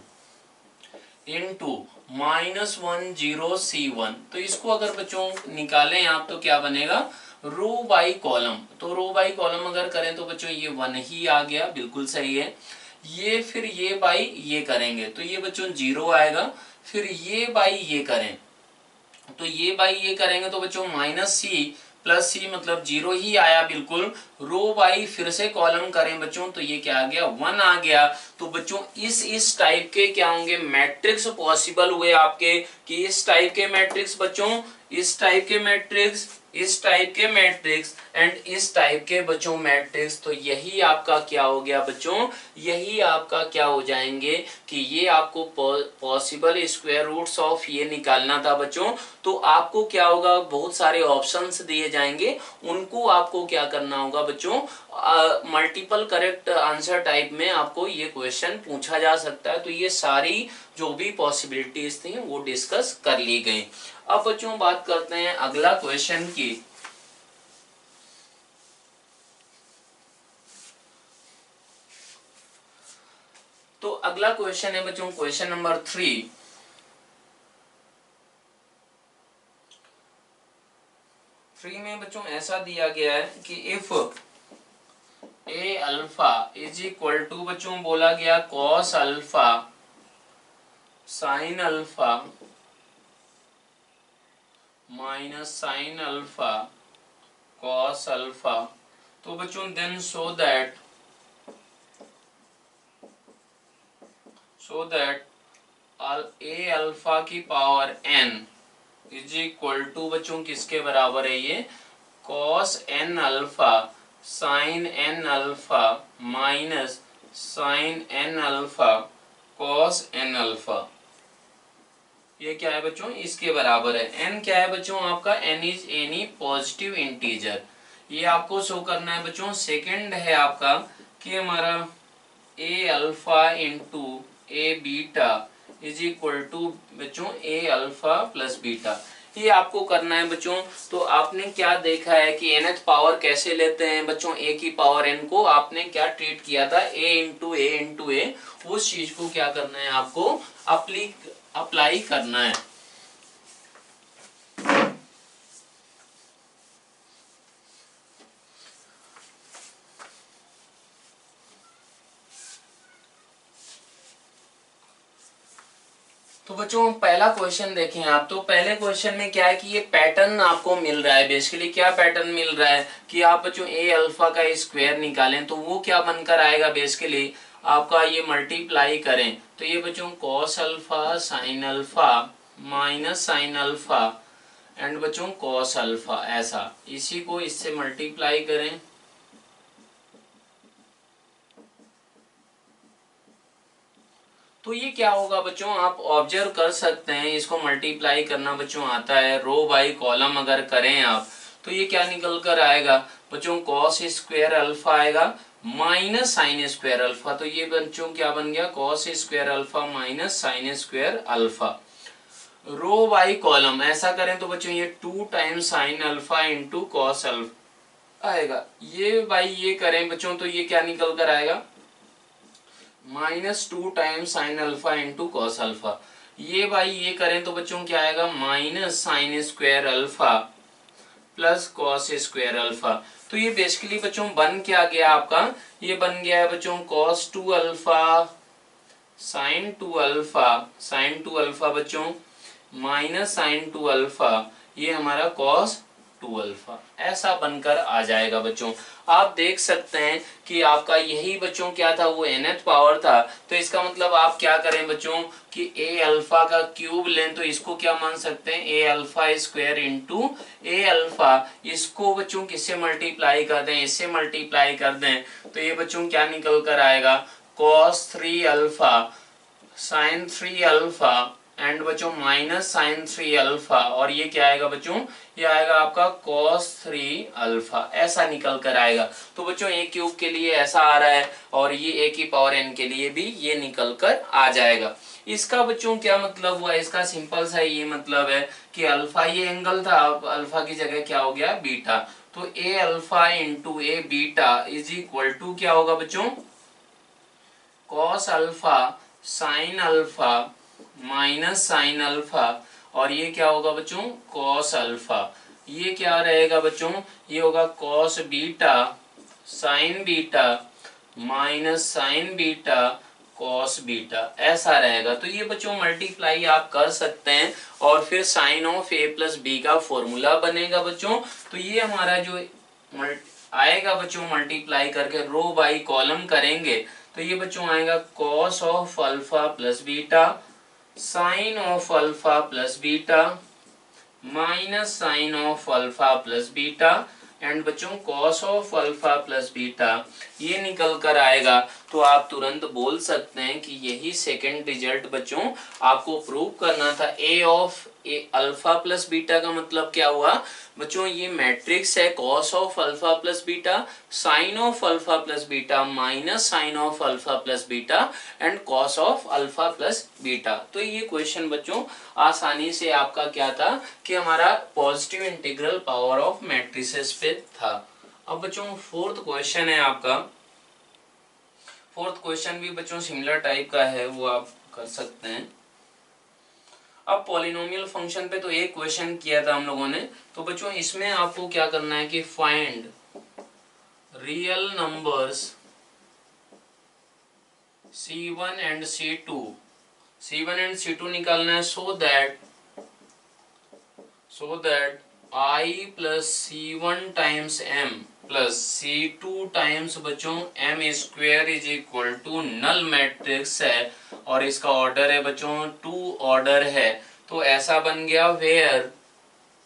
इंटू -1 0 c1। तो इसको अगर बच्चों निकालें आप तो क्या बनेगा रो बाई कॉलम, तो रो बाई कॉलम अगर करें तो बच्चों ये 1 ही आ गया, बिल्कुल सही है। ये फिर ये बाई ये करेंगे तो ये बच्चों 0 आएगा, फिर ये बाई ये करें तो ये बाई ये करेंगे तो बच्चों -c प्लस सी मतलब 0 ही आया बिल्कुल। रो बाई फिर से कॉलम करें बच्चों तो ये क्या आ गया 1 आ गया। तो बच्चों इस टाइप के क्या होंगे मैट्रिक्स पॉसिबल हुए आपके कि इस टाइप के मैट्रिक्स बच्चों, इस टाइप के मैट्रिक्स, इस टाइप के मैट्रिक्स एंड इस टाइप के बच्चों मैट्रिक्स। तो यही आपका क्या हो गया बच्चों, यही आपका क्या हो जाएंगे कि ये आपको पॉसिबल स्क्वायर रूट्स ऑफ ये निकालना था बच्चों। तो आपको क्या होगा, बहुत सारे ऑप्शंस दिए जाएंगे, उनको आपको क्या करना होगा बच्चों, मल्टीपल करेक्ट आंसर टाइप में आपको ये क्वेश्चन पूछा जा सकता है। तो ये सारी जो भी पॉसिबिलिटीज थी वो डिस्कस कर ली गई। अब बच्चों बात करते हैं अगला क्वेश्चन की। तो अगला क्वेश्चन है बच्चों क्वेश्चन नंबर 3। में बच्चों ऐसा दिया गया है कि if A alpha is equal to बच्चों बोला गया cos alpha sine alpha minus sine alpha cos alpha, तो बच्चों then so that A alpha की power n is equal to बच्चों किसके बराबर है, ये cos n alpha sine n alpha minus sine n alpha cos n alpha, ये क्या है बच्चों, इसके बराबर है। एन क्या है बच्चों आपका, N is any positive integer. ये आपको शो करना है बच्चों। सेकंड है आपका कि हमारा A alpha into A beta is equal to बच्चों ए अल्फा प्लस बीटा, ये आपको करना है बच्चों। तो आपने क्या देखा है कि nth पावर कैसे लेते हैं बच्चों, a की पावर n को आपने क्या ट्रीट किया था, a इंटू ए इंटू ए, उस चीज को क्या करना है आपको अप्लाई करना है। तो बच्चों पहला क्वेश्चन देखें आप। तो पहले क्वेश्चन में क्या है कि ये पैटर्न आपको मिल रहा है। बेसिकली क्या पैटर्न मिल रहा है कि आप बच्चों ए अल्फा का स्क्वायर निकालें तो वो क्या बनकर आएगा, बेसिकली आपका ये मल्टीप्लाई करें तो ये बच्चों cos alpha sine alpha minus sine alpha and बच्चों कॉस अल्फा, ऐसा इसी को इससे मल्टीप्लाई करें तो ये क्या होगा बच्चों, आप ऑब्जर्व कर सकते हैं। इसको मल्टीप्लाई करना बच्चों आता है, रो बाई कॉलम अगर करें आप तो ये क्या निकल कर आएगा बच्चों, कॉस स्क्वायर अल्फा आएगा माइनस साइन स्क्वायर अल्फा। तो ये बच्चों क्या बन गया, cos square alpha minus sine square alpha. Row by column ऐसा करें तो बच्चों ये 2 times sine alpha into cos alpha आएगा। ये बाई ये करें बच्चों तो ये क्या निकल कर आएगा, -2 times sine alpha into cos alpha. ये बाई ये करें तो बच्चों क्या आएगा, minus sine square alpha plus cos square alpha. तो ये बेसिकली बच्चों बन क्या गया आपका, ये बन गया है बच्चों cos 2 alpha sin 2 alpha, sin 2 alpha बच्चों माइनस sin 2 अल्फा, ये हमारा cos 2 अल्फा, ऐसा बनकर आ जाएगा बच्चों। आप देख सकते हैं कि आपका यही बच्चों क्या था, वो nth पावर था। तो इसका मतलब आप क्या करें बच्चों कि a अल्फा का क्यूब लें तो इसको क्या मान सकते हैं, a alpha square into a alpha. इसको बच्चों किससे मल्टीप्लाई कर दें, इससे मल्टीप्लाई कर दें तो ये बच्चों क्या निकल कर आएगा, cos 3 alpha sin 3 alpha and बच्चों माइनस साइन 3 अल्फा, और ये क्या आएगा बच्चों, ये आएगा आपका cos 3 अल्फा, ऐसा निकल कर आएगा। तो बच्चों ए क्यूब के लिए ऐसा आ रहा है और ये ए की पावर n के लिए भी ये निकल कर आ जाएगा। इसका बच्चों क्या मतलब हुआ, इसका सिंपल सा ये मतलब है कि अल्फा ये एंगल था, अब अल्फा की जगह क्या हो गया बीटा। तो a alpha into A beta is equal to क्या होगा बच्चों, cos alpha sine alpha minus sine alpha, और ये क्या होगा बच्चों कॉस अल्फा। ये क्या रहेगा बच्चों, ये होगा cos beta sine beta minus sign beta cos beta, ऐसा रहेगा। तो ये बच्चों मल्टीप्लाई आप कर सकते हैं और फिर sine of A plus B का फॉर्मूला बनेगा बच्चों। तो ये हमारा जो आएगा बच्चों मल्टीप्लाई करके रो बाई कॉलम करेंगे तो ये बच्चों आएगा cos of alpha plus beta sine of alpha plus beta minus sine of alpha plus beta and बच्चों cos of alpha plus beta, ये निकल कर आएगा। तो आप तुरंत बोल सकते हैं कि यही सेकंड रिजल्ट बच्चों आपको प्रूव करना था। A of a alpha plus beta का मतलब क्या हुआ बच्चों, ये मैट्रिक्स है cos of alpha plus beta sine of alpha plus beta minus sine of alpha plus beta and cos of alpha plus beta. तो ये क्वेश्चन बच्चों आसानी से आपका क्या था कि हमारा positive integral power of matrices पे था। अब बच्चों फोर्थ क्वेश्चन है आपका। फोर्थ क्वेश्चन भी बच्चों सिमिलर टाइप का है, वो आप कर सकते हैं। अब पॉलिनोमियल फंक्शन पे तो एक क्वेश्चन किया था हम लोगों ने, तो बच्चों इसमें आपको क्या करना है कि find real numbers C1 and C2, C1 and C2 निकालना है so that I plus C1 times M plus C2 times बच्चों M square is equal to null matrix है और इसका ऑर्डर है बच्चों 2 ऑर्डर है। तो ऐसा बन गया where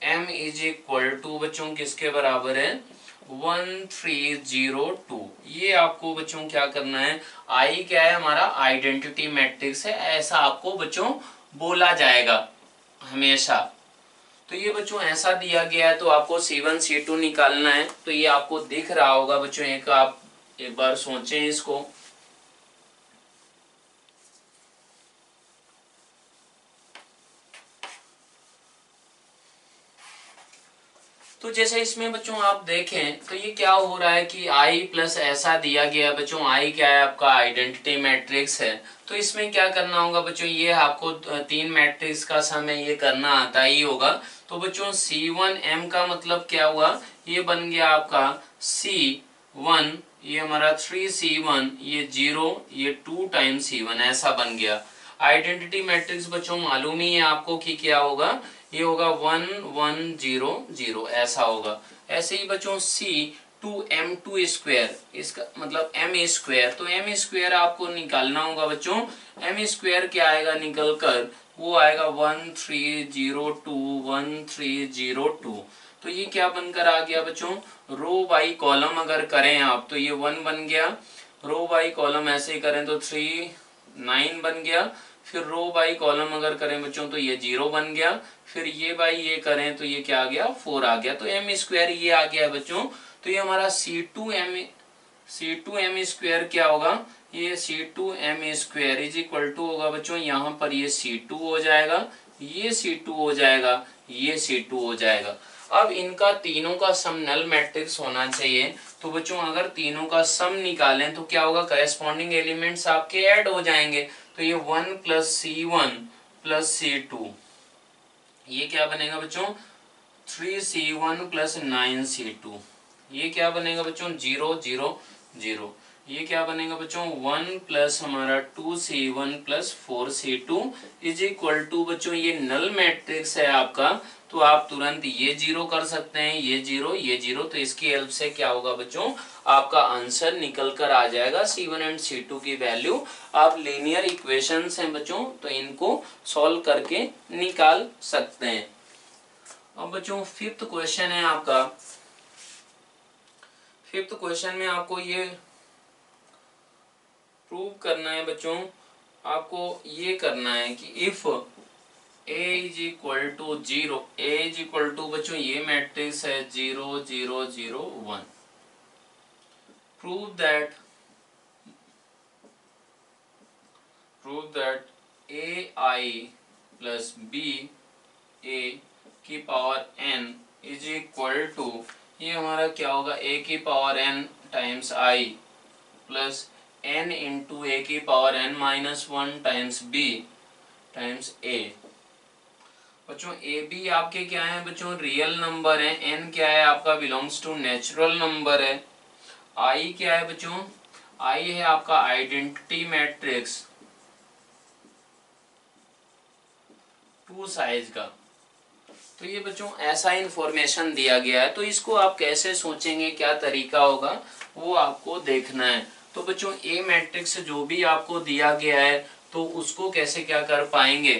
m is equal to बच्चों किसके बराबर है 1302। ये आपको बच्चों क्या करना है, आई क्या है हमारा आइडेंटिटी मैट्रिक्स है, ऐसा आपको बच्चों बोला जाएगा हमेशा। तो ये बच्चों ऐसा दिया गया है, तो आपको C1 C2 निकालना है। तो ये आपको दिख रहा होगा बच्चों, एक आप एक बार सोचें इसको। तो जैसे इसमें बच्चों आप देखें तो ये क्या हो रहा है कि आई प्लस ऐसा दिया गया बच्चों, आई क्या है आपका आइडेंटिटी मैट्रिक्स है। तो इसमें क्या करना होगा बच्चों, ये आपको तीन मैट्रिक्स का सम है, ये करना आता ही होगा। तो बच्चों C1m का मतलब क्या हुआ, ये बन गया आपका C1, ये हमारा 3C1, ये 0, ये 2 टाइम्स C1 ऐसा बन गया। आइडेंटिटी मैट्रिक्स बच्चों मालूम ही है आपको कि क्या होगा, ये होगा 1 1 0 0 ऐसा होगा। ऐसे ही बच्चों C2m2 स्क्वायर, इसका मतलब m स्क्वायर, तो m स्क्वायर आपको निकालना होगा बच्चों। m स्क्वायर क्या आएगा निकल कर, वो आएगा 1302 1302। तो ये क्या बनकर आ गया बच्चों, रो बाई कॉलम अगर करें आप तो ये 1 बन गया, रो बाई कॉलम ऐसे ही करें तो 3 9 बन गया, फिर रो बाई कॉलम अगर करें बच्चों तो ये 0 बन गया, फिर ये बाई ये करें तो ये क्या आ गया 4 आ गया। तो m स्क्वायर ये आ गया बच्चों। तो ये हमारा C2m स्क्वायर क्या होगा, ये C2m square is equal to होगा बच्चों, यहाँ पर ये C2 हो जाएगा, ये C2 हो जाएगा, ये C2 हो जाएगा। अब इनका तीनों का सम नल मैट्रिक्स होना चाहिए। तो बच्चों अगर तीनों का सम निकालें तो क्या होगा, करेस्पॉन्डिंग एलिमेंट्स आपके ऐड हो जाएंगे। तो ये 1 प्लस C1 प्लस C2, ये क्या बनेगा बच्चों 3C1 प्लस 9C2, ये क्या बनेगा बच्चों 0 0 0, ये क्या बनेगा बच्चों 1 प्लस हमारा 2C1 plus 4C2 is equal to बच्चों, ये नल मैट्रिक्स है आपका। तो आप तुरंत ये 0 कर सकते हैं, ये 0 ये 0, तो इसकी हेल्प से क्या होगा बच्चों, आपका आंसर निकल कर आ जाएगा C1 एंड C2 की वैल्यू। आप लीनियर इक्वेशंस हैं बच्चों, तो इनको सॉल्व करके निकाल सकते हैं। अब बच्चों फिफ्थ क्वेश्चन है आपका। फिफ्थ क्वेश्चन में आपको ये प्रूव करना है बच्चों, आपको ये करना है कि if a is equal to 0, a is equal to बच्चों ये मैट्रिक्स है 0 0 0 1, prove that ai plus b a की power n is equal to, ये हमारा क्या होगा a की power n times i plus n into a की power n minus 1 times b times a। बच्चों a b आपके क्या है बच्चों, रियल नंबर है, n क्या है आपका बिलोंग्स टू नेचुरल नंबर है, i क्या है बच्चों, i है आपका आइडेंटिटी मैट्रिक्स 2 साइज का। तो ये बच्चों ऐसा इंफॉर्मेशन दिया गया है, तो इसको आप कैसे सोचेंगे, क्या तरीका होगा वो आपको देखना है। तो बच्चों ए मैट्रिक्स जो भी आपको दिया गया है तो उसको कैसे क्या कर पाएंगे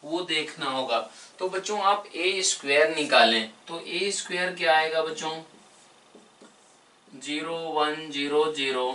वो देखना होगा। तो बच्चों आप ए स्क्वायर निकालें, तो ए स्क्वायर क्या आएगा बच्चों 0 1 0 0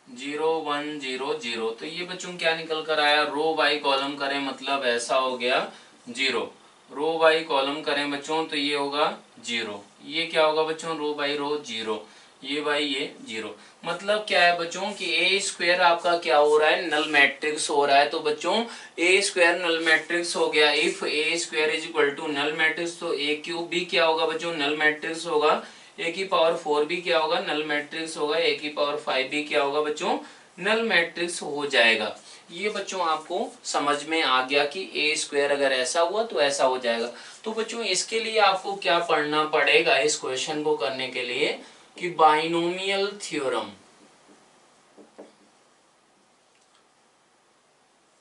0 1 0 0। तो ये बच्चों क्या निकल कर आया, रो बाई कॉलम करें मतलब ऐसा हो गया 0, रो बाई कॉलम करें बच्चों तो ये होगा 0, ये क्या होगा बच्चों रो बाई रो 0, ये बाई ये 0। मतलब क्या है बच्चों कि ए स्क्वायर आपका क्या हो रहा है, नल मैट्रिक्स हो रहा है। तो बच्चों ए स्क्वायर नल मैट्रिक्स हो गया, if A square is equal to null matrix, तो ए क्यूब भी क्या होगा बच्चों नल मैट्रिक्स होगा, ए की पावर 4 भी क्या होगा नल मैट्रिक्स होगा, ए की पावर 5 भी क्या होगा बच्चों नल मैट्रिक्स हो जाएगा। ये बच्चों आपको समझ में आ गया कि ए स्क्वायर अगर ऐसा हुआ तो ऐसा हो जाएगा। तो बच्चों इसके लिए आपको क्या पढ़ना पड़ेगा इस क्वेश्चन को करने के लिए, कि binomial theorem,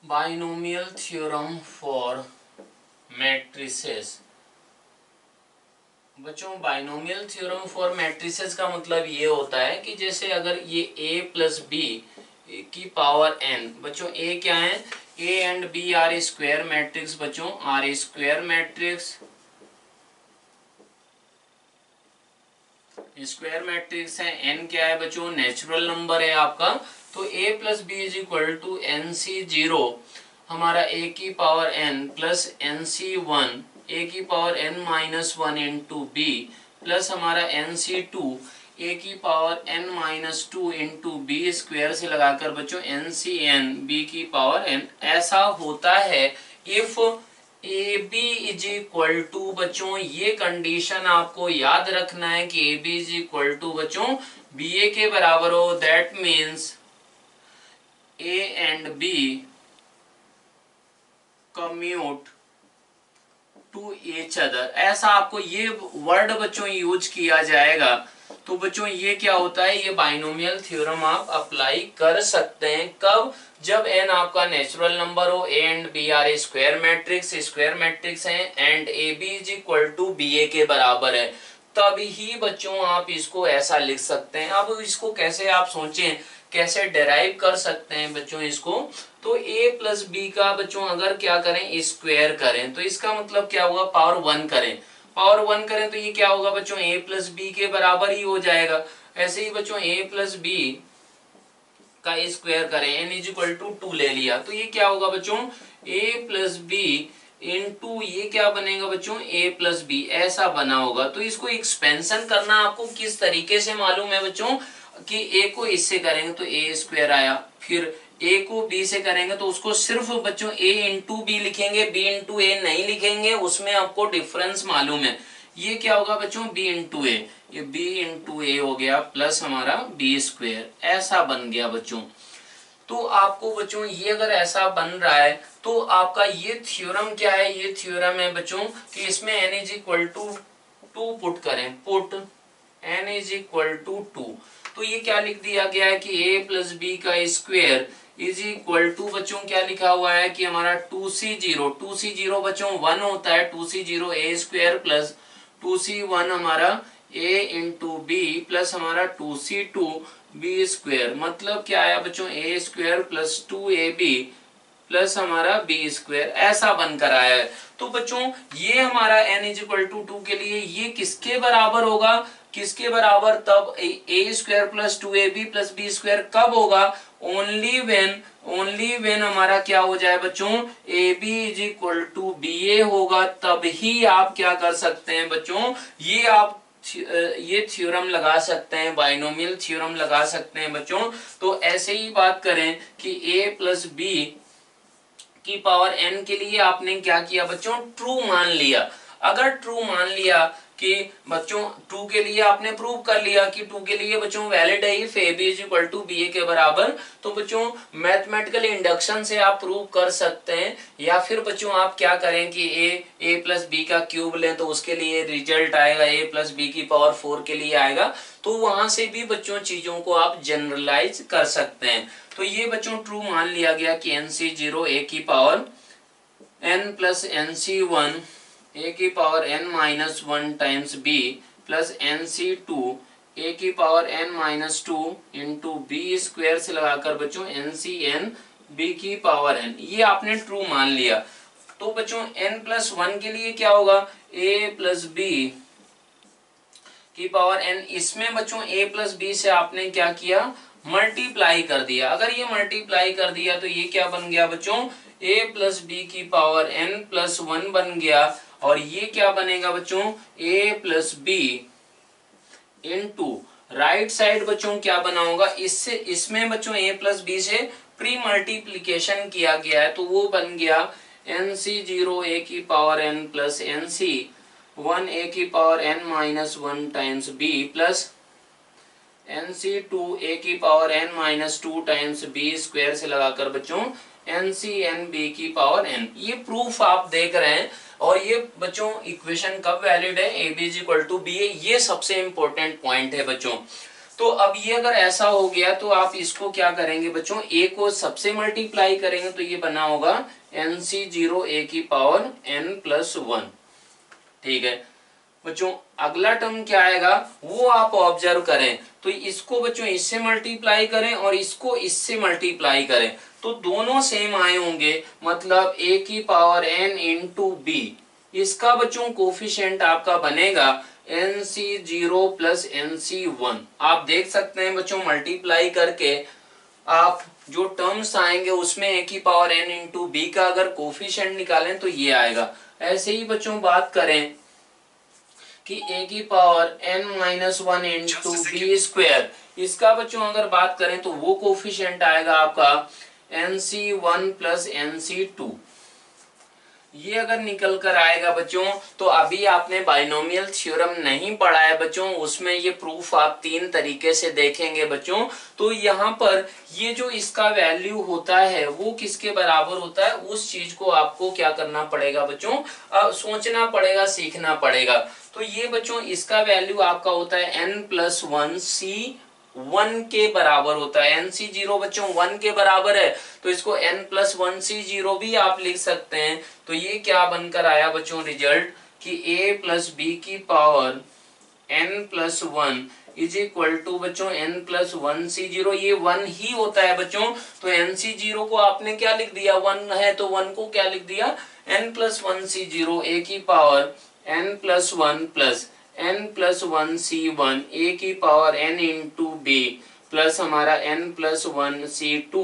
binomial theorem for matrices. बच्चों बाइनोमियल थ्योरम फॉर मैट्रिसेस का मतलब ये होता है कि जैसे अगर ये a प्लस बी की पावर n, बच्चों a क्या है, a and B are square matrix बच्चों, are square matrix, square matrix है। एन क्या है बच्चों, नेचुरल नंबर है आपका। तो a plus b is equal to n c zero, हमारा a की power n plus n c one, a की power n minus one into B plus हमारा एन सी टू, ए की power n minus two into B square से लगाकर बच्चों N C N, B की power n। ऐसा होता है if A B is equal to बच्चों, ये कंडीशन आपको याद रखना है कि A B is equal to बच्चों बी ए के बराबर हो। That means A and B commute to each other, ऐसा आपको ये वर्ड बच्चों यूज किया जाएगा। तो बच्चों ये क्या होता है, ये बाइनोमियल थ्योरम आप अप्लाई कर सकते हैं कब, जब n आपका नेचुरल नंबर हो, a and b are square matrix हैं and a B is equal to b ए के बराबर है, तब ही बच्चों आप इसको ऐसा लिख सकते हैं। अब इसको कैसे आप सोचें, कैसे डेराइव कर सकते हैं बच्चों इसको। तो a प्लस बी का बच्चों अगर क्या करें, स्क्वायर करें, तो इसका मतलब क्या होगा, पावर वन करें, पावर वन करें तो ये क्या होगा बच्चों, a प्लस बी के बराबर ही हो जाएगा। ऐसे ही बच्चों a प्लस बी का स्क्वायर करें, n is equal to two ले लिया, तो ये क्या होगा बच्चों, a प्लस बी इंटू ये क्या बनेगा बच्चों, a प्लस बी, ऐसा बना होगा। तो इसको एक्सपेंशन करना आपको किस तरीके से मालूम है बच्चों, कि a को इससे करेंगे तो a स्क्वायर आया, फिर a को b से करेंगे तो उसको सिर्फ बच्चों a इंटू बी लिखेंगे, b इंटू a नहीं लिखेंगे, उसमें आपको डिफरेंस मालूम है। ये क्या होगा बच्चों, b इंटू a, ये b इंटू a हो गया प्लस हमारा b स्क्वायर, ऐसा बन गया बच्चों। तो आपको बच्चों ये अगर ऐसा बन रहा है तो आपका ये थ्योरम क्या है, ये थ्योरम है बच्चों कि इसमें n is equal to two put करें, put n is equal to two, तो ये क्या लिख दिया गया है कि a प्लस बी का स्क्वायर इज इक्वल टू बच्चों क्या लिखा हुआ है कि हमारा 2c0, 2c0 बच्चों 1 होता है, 2c0 a square plus 2c1 हमारा a इंटू बी प्लस हमारा 2c2 b स्क्वायर, मतलब क्या आया बच्चों, a square plus 2ab plus हमारा बी स्क्वायर, ऐसा बनकर आया है। तो बच्चों ये हमारा n is equal to two के लिए ये किसके बराबर होगा, किसके बराबर, तब a square plus 2ab plus b square कब होगा, ओनली वेन हमारा क्या हो जाए बच्चों, a B is equal to b a होगा, तब ही आप क्या कर सकते हैं बच्चों, ये आप ये थ्योरम लगा सकते हैं, बाइनोमियल थ्योरम लगा सकते हैं बच्चों। तो ऐसे ही बात करें कि a प्लस बी की पावर n के लिए आपने क्या किया बच्चों, ट्रू मान लिया। अगर ट्रू मान लिया कि बच्चों ट्रू के लिए आपने प्रूव कर लिया कि ट्रू के लिए बच्चों वैलिड है if A B is equal to b ए के बराबर, तो बच्चों मैथमेटिकल इंडक्शन से आप प्रूव कर सकते हैं। या फिर बच्चों आप क्या करें कि ए प्लस बी का क्यूब लें तो उसके लिए रिजल्ट आएगा a प्लस बी की पावर 4 के लिए आएगा, तो वहां से भी बच्चों चीजों को आप जनरलाइज कर सकते हैं। तो ये बच्चों ट्रू मान लिया गया कि NC0 a की power n plus NC1 a की power n minus one times b plus NC2 a की power n minus two into B square से लगाकर बच्चों NCn b की पावर n, ये आपने ट्रू मान लिया। तो बच्चों n प्लस वन के लिए क्या होगा, a प्लस बी की पावर n, इसमें बच्चों a प्लस बी से आपने क्या किया, मल्टीप्लाई कर दिया। अगर ये मल्टीप्लाई कर दिया तो ये क्या बन गया बच्चों, a प्लस बी की पावर n प्लस वन बन गया, और ये क्या बनेगा बच्चों, a plus B into right side बच्चों क्या बना होगा, इससे इसमें बच्चों a प्लस बी से प्री मल्टीप्लीकेशन किया गया है, तो वो बन गया NC0 a की power n plus NC1 a की power n minus one times b plus NC2 a की power n minus two times b square से लगाकर बच्चों NCn b की पावर n। ये प्रूफ आप देख रहे हैं, और ये बच्चों इक्वेशन कब वैलिड है, a B is equal to b a, ये सबसे इंपॉर्टेंट पॉइंट है बच्चों। तो अब ये अगर ऐसा हो गया तो आप इसको क्या करेंगे बच्चों, a को सबसे मल्टीप्लाई करेंगे तो ये बना होगा NC0 a की पावर n प्लस वन। ठीक है बच्चों, अगला टर्म क्या आएगा वो आप ऑब्जर्व करें। तो इसको बच्चों इससे मल्टीप्लाई करें और इसको इससे मल्टीप्लाई करें तो दोनों सेम आए होंगे, मतलब a की पावर n इंटू बी। इसका बच्चों कोफिशिएंट आपका बनेगा nc0 प्लस nc1। आप देख सकते हैं बच्चों मल्टीप्लाई करके आप जो टर्म्स आएंगे उसमें a की पावर n इंटू बी का अगर कोफिशिएंट निकालें तो ये आएगा। ऐसे ही बच्चों बात करें कि a की power n-1 into B square, इसका बच्चों अगर बात करें तो वो कोफिशिएंट आएगा आपका nc1 प्लस nc2। ये अगर निकल कर आएगा बच्चों तो अभी आपने बाइनोमियल थ्योरम नहीं पढ़ा है बच्चों, उसमें ये प्रूफ आप 3 तरीके से देखेंगे बच्चों। तो यहाँ पर ये जो इसका वैल्यू होता है वो किसके बराबर होता है, उस चीज को आपको क्या करना पड़ेगा बच्चों, सोचना पड़ेगा, सीखना पड़ेगा। तो ये बच्चों इसका वैल्यू आपका होता है n+1 c1 के बराबर होता है। nc0 बच्चों 1 के बराबर है तो इसको n+1 c0 भी आप लिख सकते हैं। तो ये क्या बनकर आया बच्चों रिजल्ट कि a प्लस बी की power n+1 is equal to बच्चों n+1 c0। ये 1 ही होता है बच्चों, तो nc0 को आपने क्या लिख दिया, 1 है तो 1 को क्या लिख दिया n+1 c0 a की power n+1 plus n+1 c1 a की power n into B plus हमारा n+1 c2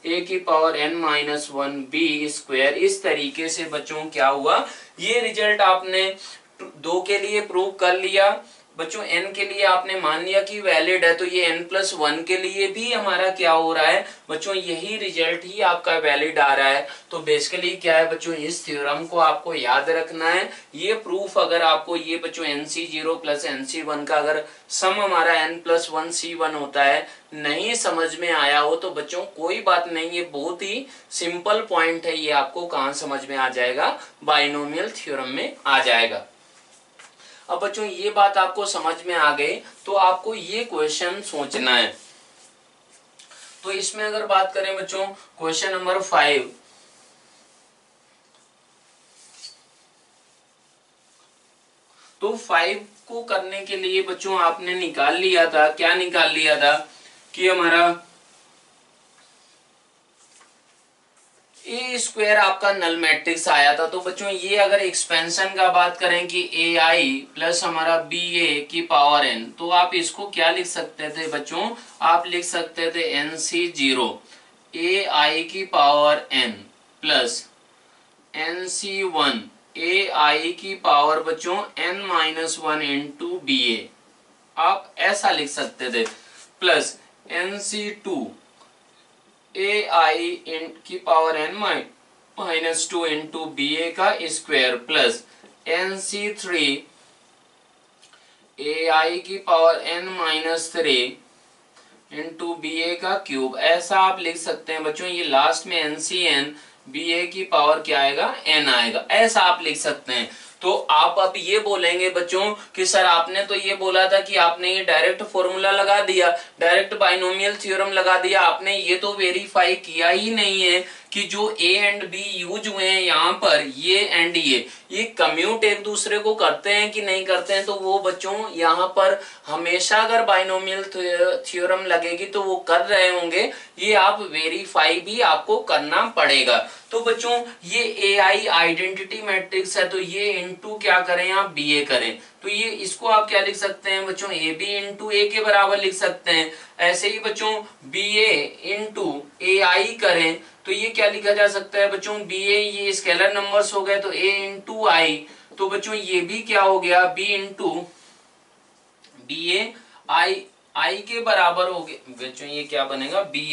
a की पावर n-1 b स्क्वायर। इस तरीके से बच्चों क्या हुआ, ये रिजल्ट आपने 2 के लिए प्रूव कर लिया बच्चों, n के लिए आपने मान लिया कि वैलिड है, तो ये n+1 के लिए भी हमारा क्या हो रहा है बच्चों, यही रिजल्ट ही आपका वैलिड आ रहा है। तो बेसिकली क्या है बच्चों, इस थ्योरम को आपको याद रखना है। ये प्रूफ अगर आपको ये बच्चों nc0 प्लस nc1 का अगर सम हमारा n+1 c1 होता है नहीं समझ में आया हो तो बच्चों कोई बात नहीं, ये बहुत ही सिंपल पॉइंट है, ये आपको कहाँ समझ में आ जाएगा, बाइनोमियल थ्योरम में आ जाएगा। अब बच्चों ये बात आपको समझ में आ गई तो आपको ये क्वेश्चन सोचना है। तो इसमें अगर बात करें बच्चों क्वेश्चन नंबर 5, तो 5 को करने के लिए बच्चों आपने निकाल लिया था, क्या निकाल लिया था कि हमारा ए स्क्वायर आपका नल मैट्रिक्स आया था। तो बच्चों ये अगर एक्सपेंशन का बात करें कि ए आई प्लस हमारा बी ए की पावर एन, तो आप इसको क्या लिख सकते थे बच्चों, आप लिख सकते थे nc0 ए आई की पावर एन प्लस nc1 ए आई की पावर बच्चों n-1 इंटू बी ए, आप ऐसा लिख सकते थे, प्लस nc2 ए आई की पावर n-2 इंटू बी ए का स्क्वायर प्लस nc3 ए आई की पावर n-3 इंटू बी ए का क्यूब, ऐसा आप लिख सकते हैं बच्चों। ये लास्ट में ncn बी ए की पावर क्या आएगा, n आएगा, ऐसा आप लिख सकते हैं। तो आप अब ये बोलेंगे बच्चों कि सर आपने तो ये बोला था कि आपने ये डायरेक्ट फॉर्मूला लगा दिया, डायरेक्ट बाइनोमियल थ्योरम लगा दिया, आपने ये तो वेरीफाई किया ही नहीं है कि जो a एंड b यूज हुए हैं यहाँ पर, ये एंड ये कम्यूट एक दूसरे को करते हैं कि नहीं करते हैं। तो वो बच्चों यहाँ पर हमेशा अगर बाइनोमियल थ्योरम लगेगी तो वो कर रहे होंगे, ये आप वेरीफाई भी आपको करना पड़ेगा। तो बच्चों ये ए आई आइडेंटिटी मैट्रिक्स है, तो ये इंटू क्या करें आप बी ए करें, तो ये इसको आप क्या लिख सकते हैं बच्चों, ए बी इंटू ए के बराबर लिख सकते हैं। ऐसे ही बच्चों बी ए इंटू ए आई करें तो ये क्या लिखा जा सकता है बच्चों, बी ए ये स्केलर नंबर्स हो गए तो ए इंटू आई, तो बच्चों ये भी क्या हो गया बी इंटू बी ए आई के बराबर हो गया बच्चों, ये क्या बनेगा बी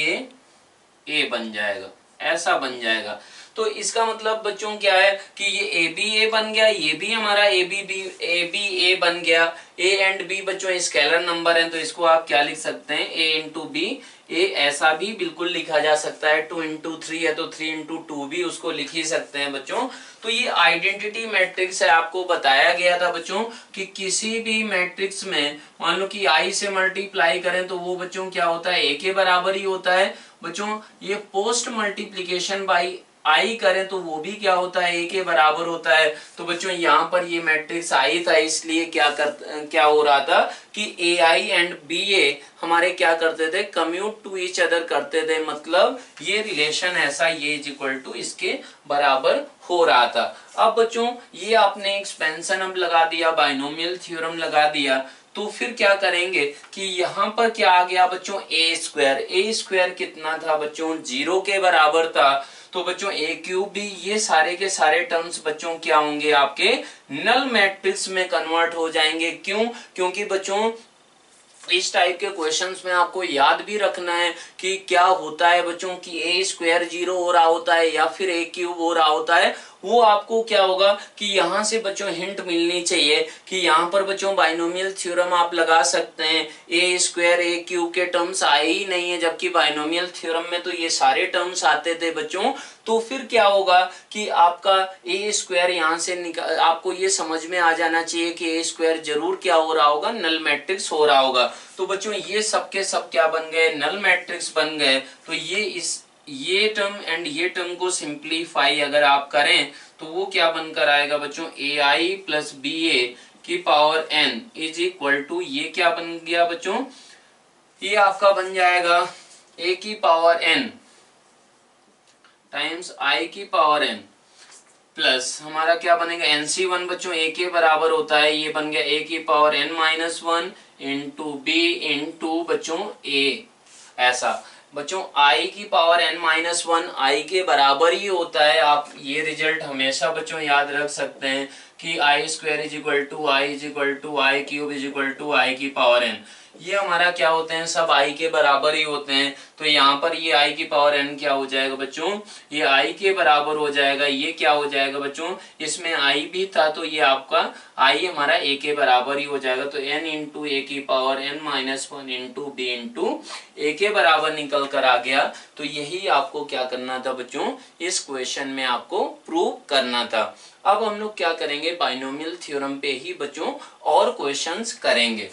ए बन जाएगा, ऐसा बन जाएगा। तो इसका मतलब बच्चों क्या है कि ये ए बी ए बन गया, ये भी हमारा ए बी ए बन गया। ए एंड बी बच्चों स्केलर नंबर है तो इसको आप क्या लिख सकते हैं, ए इंटू बी ए, ऐसा भी बिल्कुल लिखा जा सकता है। 2 इंटू 3 है तो 3 इंटू 2 भी उसको लिख ही सकते हैं बच्चों। तो ये आइडेंटिटी मैट्रिक्स है, आपको बताया गया था बच्चों कि किसी भी मैट्रिक्स में मान लो कि आई से मल्टीप्लाई करें तो वो बच्चों क्या होता है, ए के बराबर ही होता है बच्चों। ये पोस्ट मल्टीप्लीकेशन बाई आई करें तो वो भी क्या होता है, ए के बराबर होता है। तो बच्चों यहाँ पर ये मैट्रिक्स आई था, इसलिए क्या हो रहा था कि ए आई एंड बी ए हमारे क्या करते थे, कम्यूट टू ईच अदर करते थे, मतलब ये रिलेशन ऐसा ये इज इक्वल टू इसके बराबर हो रहा था। अब बच्चों ये आपने एक्सपेंशन अब लगा दिया, बाइनोमियल थ्योरम लगा दिया, तो फिर क्या करेंगे कि यहाँ पर क्या आ गया बच्चों, ए स्क्वायर कितना था बच्चों, 0 के बराबर था। तो बच्चों ए क्यूब भी, ये सारे के सारे टर्म्स बच्चों क्या होंगे, आपके नल मैट्रिक्स में कन्वर्ट हो जाएंगे। क्यों? क्योंकि बच्चों इस टाइप के क्वेश्चंस में आपको याद भी रखना है कि क्या होता है बच्चों कि ए स्क्वायर 0 हो रहा होता है या फिर ए क्यूब हो रहा होता है। वो आपको क्या होगा कि यहाँ से बच्चों हिंट मिलनी चाहिए कि यहाँ पर बच्चों बाइनोमियल थ्योरम आप लगा सकते हैं, ए स्क्वायर ए क्यूब के टर्म्स आए ही नहीं है, जबकि बाइनोमियल थ्योरम में तो ये सारे टर्म्स आते थे बच्चों। तो फिर क्या होगा कि आपका ए स्क्वायर यहाँ से आपको ये समझ में आ जाना चाहिए कि ए स्क्वायर जरूर क्या हो रहा होगा, नल मैट्रिक्स हो रहा होगा। तो बच्चों ये सब के सब क्या बन गए, नल मैट्रिक्स बन गए। तो ये टर्म एंड ये टर्म को सिंप्लीफाई अगर आप करें तो वो क्या बनकर आएगा बच्चों, ए आई प्लस बी ए की power N is equal to, ये क्या बन गया बच्चों, ये आपका बन जाएगा ए की पावर एन टाइम्स आई की पावर एन प्लस हमारा क्या बनेगा, NC1 बच्चों ए के बराबर होता है, ये बन गया ए की power n minus 1 into B into बच्चों ए। ऐसा बच्चों आई की पावर n माइनस 1 आई के बराबर ही होता है। आप ये रिजल्ट हमेशा बच्चों याद रख सकते हैं कि I square is equal to I is equal to I cube is equal to I की पावर n। ये हमारा क्या होते हैं, सब आई के बराबर ही होते हैं। तो यहाँ पर ये आई की पावर n क्या हो जाएगा बच्चों, ये आई के बराबर हो जाएगा। ये क्या हो जाएगा बच्चों, इसमें आई भी था तो ये आपका आई हमारा ए के बराबर ही हो जाएगा। तो n इंटू ए की power n minus 1 into B into a के बराबर निकल कर आ गया। तो यही आपको क्या करना था बच्चों, इस क्वेश्चन में आपको प्रूव करना था। अब हम लोग क्या करेंगे, बाइनोमियल थ्योरम पे ही बच्चों और क्वेश्चंस करेंगे।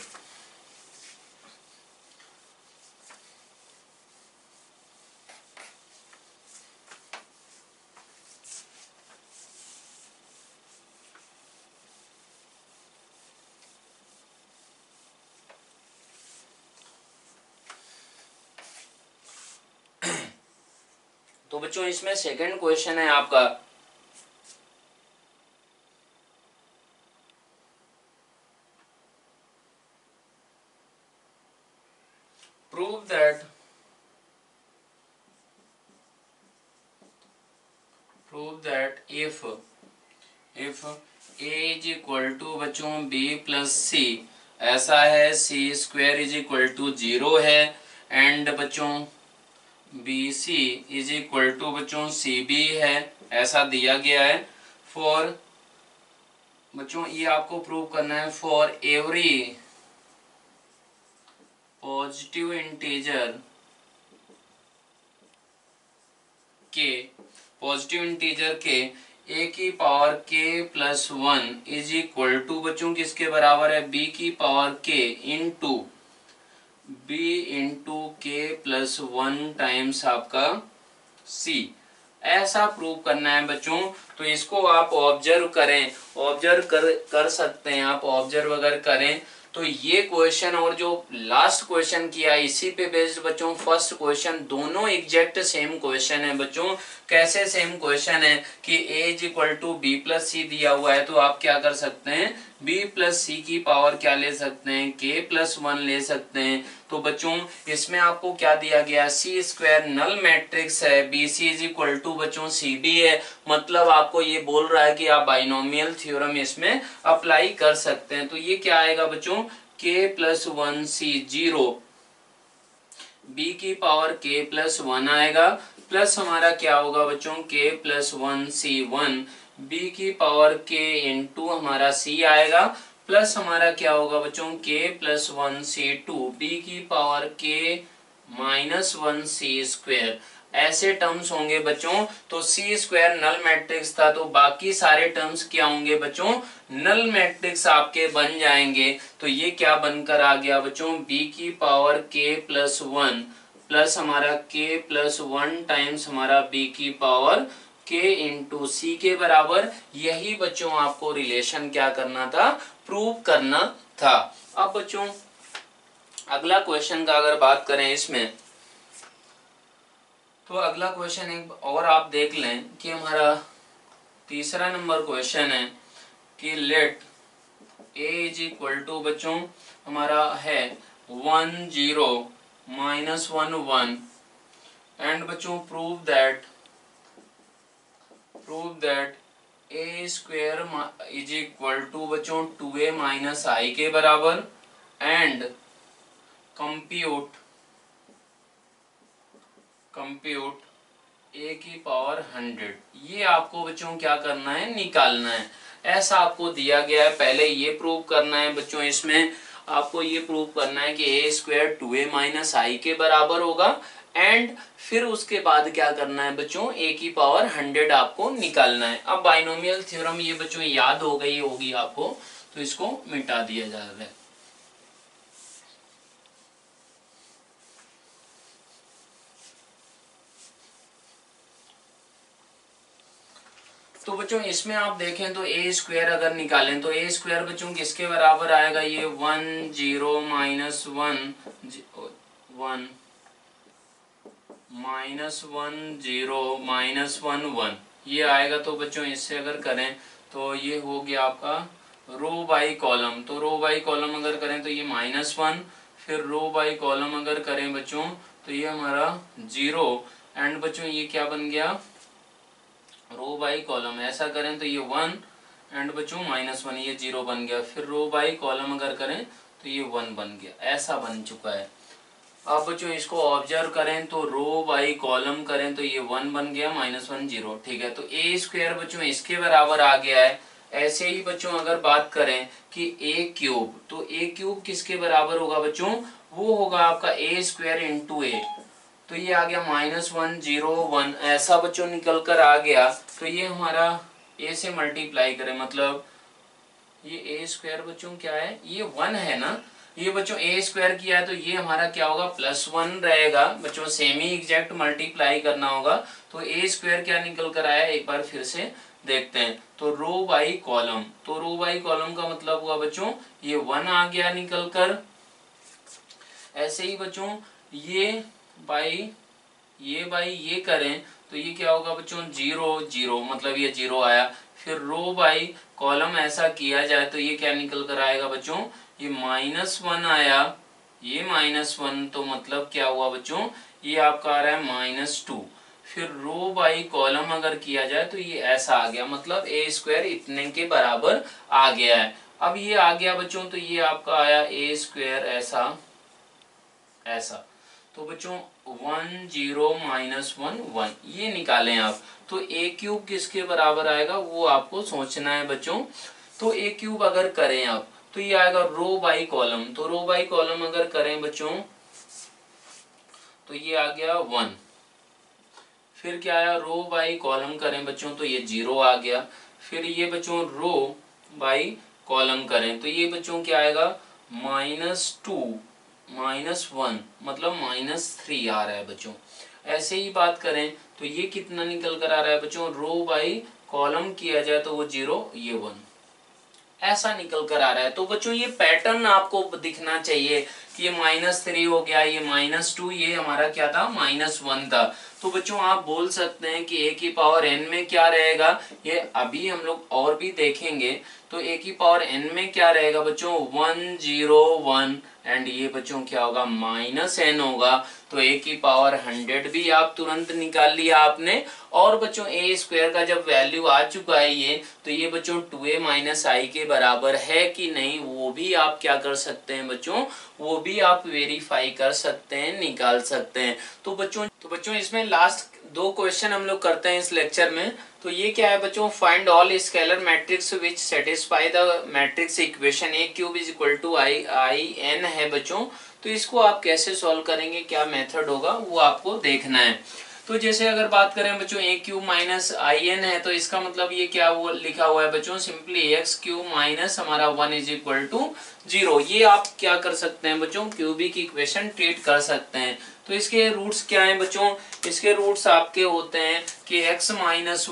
तो बच्चों इसमें सेकंड क्वेश्चन है आपका, prove that if a is equal to बच्चों b प्लस सी ऐसा है, C square is equal to 0 है, एंड बच्चों B C is equal to बच्चों सी बी है, ऐसा दिया गया है। फॉर बच्चों ये आपको प्रूव करना है, for every positive integer K a की power k plus 1 is equal to बच्चों किसके बराबर है, b की power k into b into K plus 1 times आपका c, ऐसा प्रूव करना है बच्चों। तो इसको आप ऑब्जर्व करें, ऑब्जर्व कर सकते हैं आप, ऑब्जर्व अगर करें तो ये क्वेश्चन और जो लास्ट क्वेश्चन किया इसी पे बेस्ड बच्चों फर्स्ट क्वेश्चन, दोनों एग्जैक्ट सेम क्वेश्चन है बच्चों। कैसे सेम क्वेश्चन है कि a is equal to b plus c दिया हुआ है, तो आप क्या कर सकते हैं, b प्लस सी की पावर क्या ले सकते हैं, k प्लस 1 ले सकते हैं। तो बच्चों इसमें आपको क्या दिया गया, सी स्क्वायर नल मैट्रिक्स है, B C is equal to बच्चों सी बी है, मतलब आपको ये बोल रहा है कि आप बाइनोमियल थ्योरम इसमें अप्लाई कर सकते हैं। तो ये क्या आएगा बच्चों, k प्लस 1 सी 0, b की पावर k प्लस 1 आएगा, प्लस हमारा क्या होगा बच्चों k प्लस 1 सी 1, b की पावर k इंटू हमारा c आएगा, प्लस हमारा क्या होगा बच्चों k प्लस 1 सी 2, b की पावर k माइनस 1 सी स्क्वायर, ऐसे टर्म्स होंगे बच्चों। तो सी स्क्वायर नल मैट्रिक्स था, तो बाकी सारे टर्म्स क्या होंगे बच्चों, नल मैट्रिक्स आपके बन जाएंगे। तो ये क्या बनकर आ गया बच्चों, b की पावर k प्लस 1 प्लस हमारा k प्लस 1 टाइम्स हमारा b की पावर K इंटू सी के बराबर। यही बच्चों आपको रिलेशन क्या करना था, प्रूव करना था। अब बच्चों अगला क्वेश्चन का अगर बात करें इसमें, तो अगला क्वेश्चन एक और आप देख लें कि हमारा तीसरा नंबर क्वेश्चन है कि let a is equal to बच्चों हमारा है 1 0 माइनस 1 1 एंड बच्चों prove that a square is equal to बच्चों 2a माइनस आई के बराबर एंड कंप्यूट a की पावर 100। ये आपको बच्चों क्या करना है, निकालना है। ऐसा आपको दिया गया है, पहले ये प्रूव करना है बच्चों। इसमें आपको ये प्रूव करना है कि a square 2a minus I के बराबर होगा एंड फिर उसके बाद क्या करना है बच्चों, a की पावर 100 आपको निकालना है। अब बाइनोमियल थ्योरम ये बच्चों याद हो गई होगी आपको, तो इसको मिटा दिया जाएगा। तो बच्चों इसमें आप देखें तो a स्क्वायर अगर निकालें तो a स्क्वायर बच्चों किसके बराबर आएगा, ये 1 0 माइनस 1 माइनस 1 0 माइनस 1 1 ये आएगा। तो बच्चों इससे अगर करें तो ये हो गया आपका रो बाई कॉलम। तो रो बाई कॉलम अगर करें तो ये -1, फिर रो बाई कॉलम अगर करें बच्चों तो ये हमारा 0 एंड बच्चों ये क्या बन गया, रो बाई कॉलम। ऐसा करें तो ये 1 एंड बच्चों -1 ये 0 बन गया। फिर रो बाई कॉलम अगर करें तो ये 1 बन गया। ऐसा बन चुका है। अब बच्चों इसको ऑब्जर्व करें तो रो बाई कॉलम करें तो ये 1 बन गया, -1 0। ठीक है, तो a स्क्वायर बच्चों इसके बराबर आ गया है। ऐसे ही बच्चों अगर बात करें कि a क्यूब, तो a क्यूब किसके बराबर होगा बच्चों, वो होगा आपका a स्क्वायर इंटू a। तो ये आ गया -1 0 1। ऐसा बच्चों निकल कर आ गया। तो ये हमारा a से मल्टीप्लाई करें, मतलब ये a स्क्वायर बच्चों क्या है, ये 1 है ना। ये बच्चों a स्क्वायर किया है तो ये हमारा क्या होगा, +1 रहेगा बच्चों। सेमी एग्जैक्ट मल्टीप्लाई करना होगा। तो a स्क्वायर क्या निकल कर आया, एक बार फिर से देखते हैं। तो रो बाई कॉलम, तो रो बाई कॉलम का मतलब हुआ बच्चों ये 1 आ गया निकल कर। ऐसे ही बच्चों ये बाई ये करें तो ये क्या होगा बच्चों, 0 0, मतलब ये 0 आया। फिर रो बाई कॉलम ऐसा किया जाए तो ये क्या निकल कर आएगा बच्चों, ये -1 आया, ये -1, तो मतलब क्या हुआ बच्चों, ये आपका आ रहा है -2। फिर रो बाई कॉलम अगर किया जाए तो ये ऐसा आ गया, मतलब a स्क्वायर इतने के बराबर आ गया है। अब ये आ गया बच्चों तो ये आपका आया a स्क्वायर ऐसा। तो बच्चों 1 0 -1 1 ये निकालें आप। तो a क्यूब किसके बराबर आएगा वो आपको सोचना है बच्चों। तो a क्यूब अगर करें आप तो ये आएगा रो बाई कॉलम। तो रो बाई कॉलम अगर करें बच्चों तो ये आ गया 1। फिर क्या आया, रो बाई कॉलम करें बच्चों तो ये 0 आ गया। फिर ये बच्चों रो बाई कॉलम करें तो ये बच्चों क्या आएगा, -2 -1, मतलब -3 आ रहा है बच्चों। ऐसे ही बात करें तो ये कितना निकल कर आ रहा है बच्चों, रो बाई कॉलम किया जाए तो वो 0 ये 1 ऐसा निकल कर आ रहा है। तो बच्चों ये पैटर्न आपको दिखना चाहिए कि ये -3 हो गया, ये -2, ये हमारा क्या था, -1 था। तो बच्चों आप बोल सकते हैं कि a की पावर n में क्या रहेगा, ये अभी हम लोग और भी देखेंगे। तो a की पावर n में क्या रहेगा बच्चों, 1 0 1 एंड ये बच्चों क्या होगा, -n होगा। तो a की पावर 100 भी आप तुरंत निकाल लिया आपने। और बच्चों a स्क्वायर का जब वैल्यू आ चुका है ये, तो ये बच्चों 2a माइनस आई के बराबर है कि नहीं वो भी आप क्या कर सकते हैं बच्चों, वो भी आप वेरीफाई कर सकते हैं, निकाल सकते हैं। तो बच्चों इसमें लास्ट 2 क्वेश्चन हम लोग करते हैं इस लेक्चर में। तो ये क्या है बच्चों, find all scalar matrix which satisfy the matrix equation a cube is equal to I n है बच्चों। तो इसको आप कैसे सॉल्व करेंगे, क्या मेथड होगा वो आपको देखना है। तो जैसे अगर बात करें बच्चों ए क्यूब माइनस आई एन है, तो इसका मतलब ये क्या वो लिखा हुआ है बच्चों, सिंपली एक्स क्यूब माइनस हमारा 1 इज इक्वल टू 0। ये आप क्या कर सकते हैं बच्चों, क्यूबिक इक्वेशन ट्रीट कर सकते हैं। तो इसके रूट्स क्या हैं बच्चों, इसके रूट्स आपके होते हैं कि x minus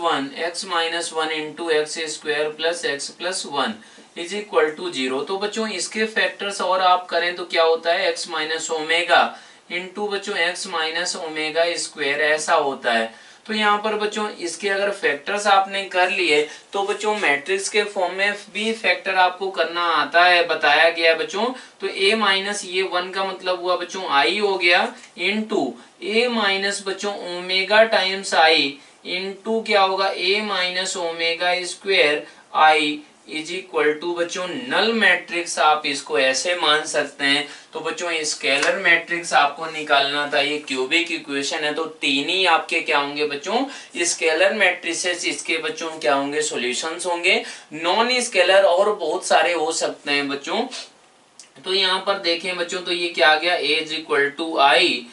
one into X square plus X plus one is equal to 0। तो बच्चों इसके फैक्टर्स और आप करें तो क्या होता है, x माइनस ओमेगा इंटू बच्चों x माइनस ओमेगा स्क्वायर ऐसा होता है। तो यहाँ पर बच्चों इसके अगर फैक्टर्स आपने कर लिए तो बच्चों मैट्रिक्स के फॉर्म में भी फैक्टर आपको करना आता है, बताया गया है बच्चों। तो a माइनस ये 1 का मतलब हुआ बच्चों i हो गया, इनटू a माइनस बच्चों ओमेगा टाइम्स i इनटू क्या होगा, a minus omega square i is equal to बच्चों नल मैट्रिक्स। आप इसको ऐसे मान सकते हैं। तो बच्चों स्केलर मैट्रिक्स आपको निकालना था, ये क्यूबिक इक्वेशन है, तो तीन ही आपके क्या होंगे बच्चों, स्केलर मैट्रिसेस, इसके बच्चों क्या होंगे, सॉल्यूशंस होंगे। नॉन स्केलर और बहुत सारे हो सकते हैं बच्चों। तो यहाँ पर देखें बच्चों, तो ये क्या आ गया, a is equal to I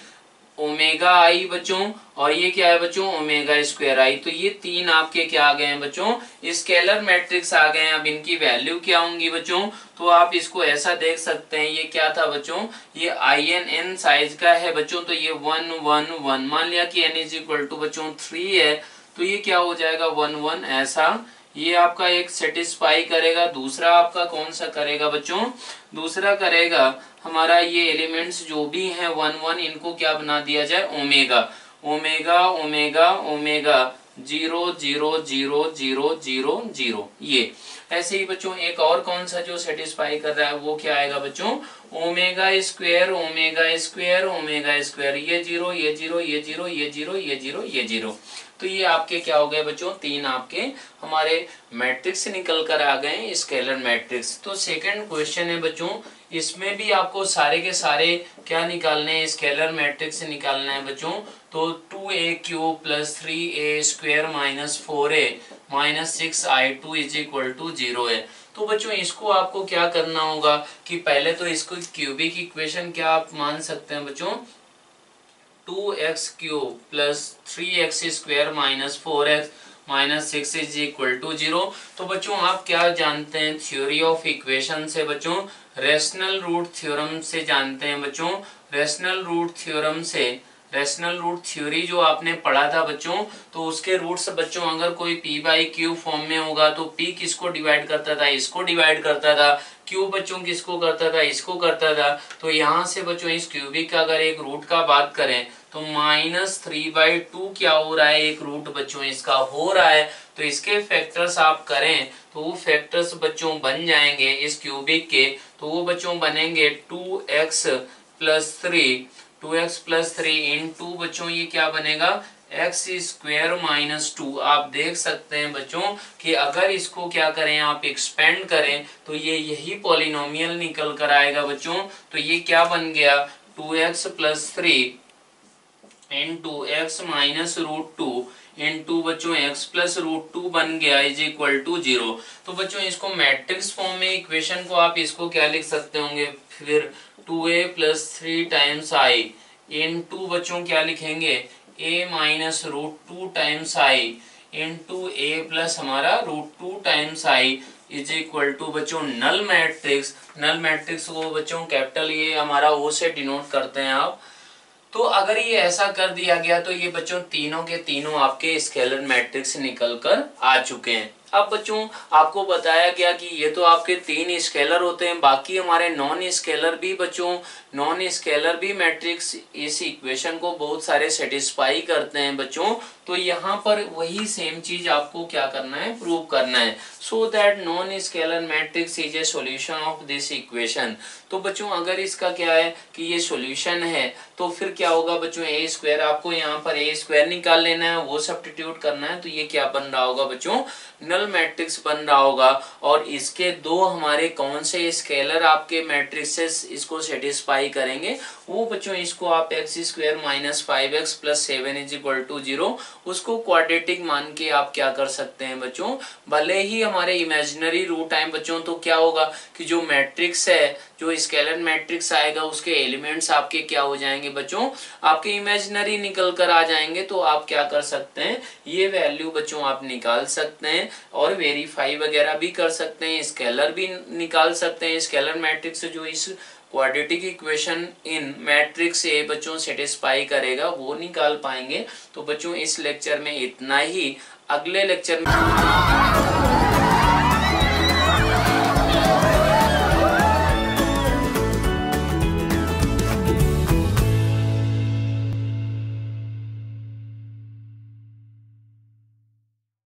omega I बच्चों, और ये क्या है बच्चों, ओमेगा स्क्वायर आई। तो ये तीन आपके क्या आ गए हैं बच्चों, स्केलर मैट्रिक्स आ गए हैं। अब इनकी वैल्यू क्या होंगी बच्चों, तो आप इसको ऐसा देख सकते हैं, ये क्या था बच्चों, ये आई एन एन साइज का है बच्चों। तो ये 1 1 1 मान लिया कि n इज इक्वल टू बच्चों 3 है, तो ये क्या हो जाएगा 1 1 ऐसा। ये आपका एक सेटिस्फाई करेगा। दूसरा आपका कौन सा करेगा बच्चों, दूसरा करेगा हमारा ये एलिमेंट्स जो भी हैं 1 1 इनको क्या बना दिया जाए, ओमेगा ओमेगा ओमेगा ओमेगा 0 0 0 0 0 0। ये ऐसे ही बच्चों एक और कौन सा जो सेटिस्फाई कर रहा है वो क्या आएगा बच्चों, omega square omega square omega square, ये 0 ये 0 ये 0 ये 0 ये 0 ये 0। तो ये आपके क्या हो गए बच्चों, तीन आपके हमारे मैट्रिक्स निकल कर आ गए, स्केलर मैट्रिक्स। तो सेकंड क्वेश्चन है बच्चों, इसमें भी आपको सारे के सारे क्या निकालने हैं, स्केलर मैट्रिक्स निकालना है बच्चों। तो 2a cube plus 3a square minus 4a minus 6i2 is equal to 0 है। तो बच्चों इसको आपको क्या करना होगा कि पहले तो इसको क्यूबिक इक्वेशन क्या आप मान सकते हैं बच्चों, 2x cube plus 3x square minus 4x minus 6 is equal to 0। तो बच्चों आप क्या जानते हैं, थ्योरी ऑफ इक्वेशन से बच्चों, रेशनल रूट थ्योरम से जानते हैं बच्चों। रेशनल रूट थ्योरम से, रेशनल रूट थ्योरी जो आपने पढ़ा था बच्चों, तो उसके रूट्स बच्चों अगर कोई p बाई क्यू फॉर्म में होगा तो p किसको डिवाइड करता था, इसको डिवाइड करता था। q बच्चों किसको करता था, इसको करता था। तो यहाँ से बच्चों इस क्यूबिक का अगर एक रूट का बात करें तो -3/2 क्या हो रहा है, एक रूट बच्चों इसका हो रहा है। तो इसके फैक्टर्स आप करें तो वो फैक्टर्स बच्चों बन जाएंगे इस क्यूबिक के, तो वो बच्चों बनेंगे 2x प्लस 3 इंटू बच्चों ये क्या बनेगा, x स्क्वायर माइनस 2। आप देख सकते हैं बच्चों कि अगर इसको क्या करें, आप एक्सपेंड करें तो ये यही पॉलिनोमियल निकल कर आएगा बच्चों। तो ये क्या बन गया, 2x plus 3 into X minus root 2 into बच्चों x प्लस रूट 2 बन गया इज इक्वल टू 0। तो बच्चों इसको मैट्रिक्स फॉर्म में इक्वेशन को आप इसको क्या लिख सकते होंगे, फिर 2a plus 3 times i into बच्चों क्या लिखेंगे, a minus root 2 times i into a plus हमारा root 2 times i is equal to बच्चों नल मैट्रिक्स। नल मैट्रिक्स को बच्चों कैपिटल ये हमारा o से डिनोट करते हैं आप। तो अगर ये ऐसा कर दिया गया तो ये बच्चों तीनों के तीनों आपके स्केलर मैट्रिक्स निकल कर आ चुके हैं। अब बच्चों आपको बताया गया कि ये तो आपके तीन स्केलर होते हैं, बाकी हमारे नॉन स्केलर भी बच्चों, नॉन स्केलर भी मैट्रिक्स इस इक्वेशन को बहुत सारे सेटिस्फाई करते हैं बच्चों। तो यहाँ पर वही सेम चीज आपको क्या करना है, प्रूव करना है। So that non scalar matrix is a solution of this equation. तो बच्चों अगर इसका क्या है कि ये सॉल्यूशन है तो फिर क्या होगा बच्चों, ए स्क्वायर, आपको यहाँ पर ए स्क्वायर निकाल लेना है, वो सब्स्टिट्यूट करना है। तो ये क्या बन रहा होगा बच्चों, नल मैट्रिक्स बन रहा होगा। और इसके दो हमारे कौन से स्केलर आपके मैट्रिक्सेस इसको सेटिस्फाई करेंगे, वो बच्चों इसको आप X square minus 5x plus 7 is equal to 0 उसको क्वाड्रेटिक मान के आप क्या कर सकते हैं बच्चों, भले ही हमारे इमेजिनरी रूट आए बच्चों, तो क्या होगा कि जो मैट्रिक्स है, जो स्केलर मैट्रिक्स आएगा उसके एलिमेंट्स आपके क्या हो जाएंगे बच्चों, आपके इमेजिनरी निकल कर आ जाएंगे। तो आप क्या कर सकते हैं, ये वैल्यू बच्चों आप निकाल सकते हैं और वेरीफाई वगैरह भी कर सकते हैं, स्केलर भी निकाल सकते हैं। स्केलर मैट्रिक्स जो इस quadratic equation in matrix A बच्चों सेटिस्फाई करेगा वो निकाल पाएंगे। तो बच्चों इस लेक्चर में इतना ही, अगले लेक्चर में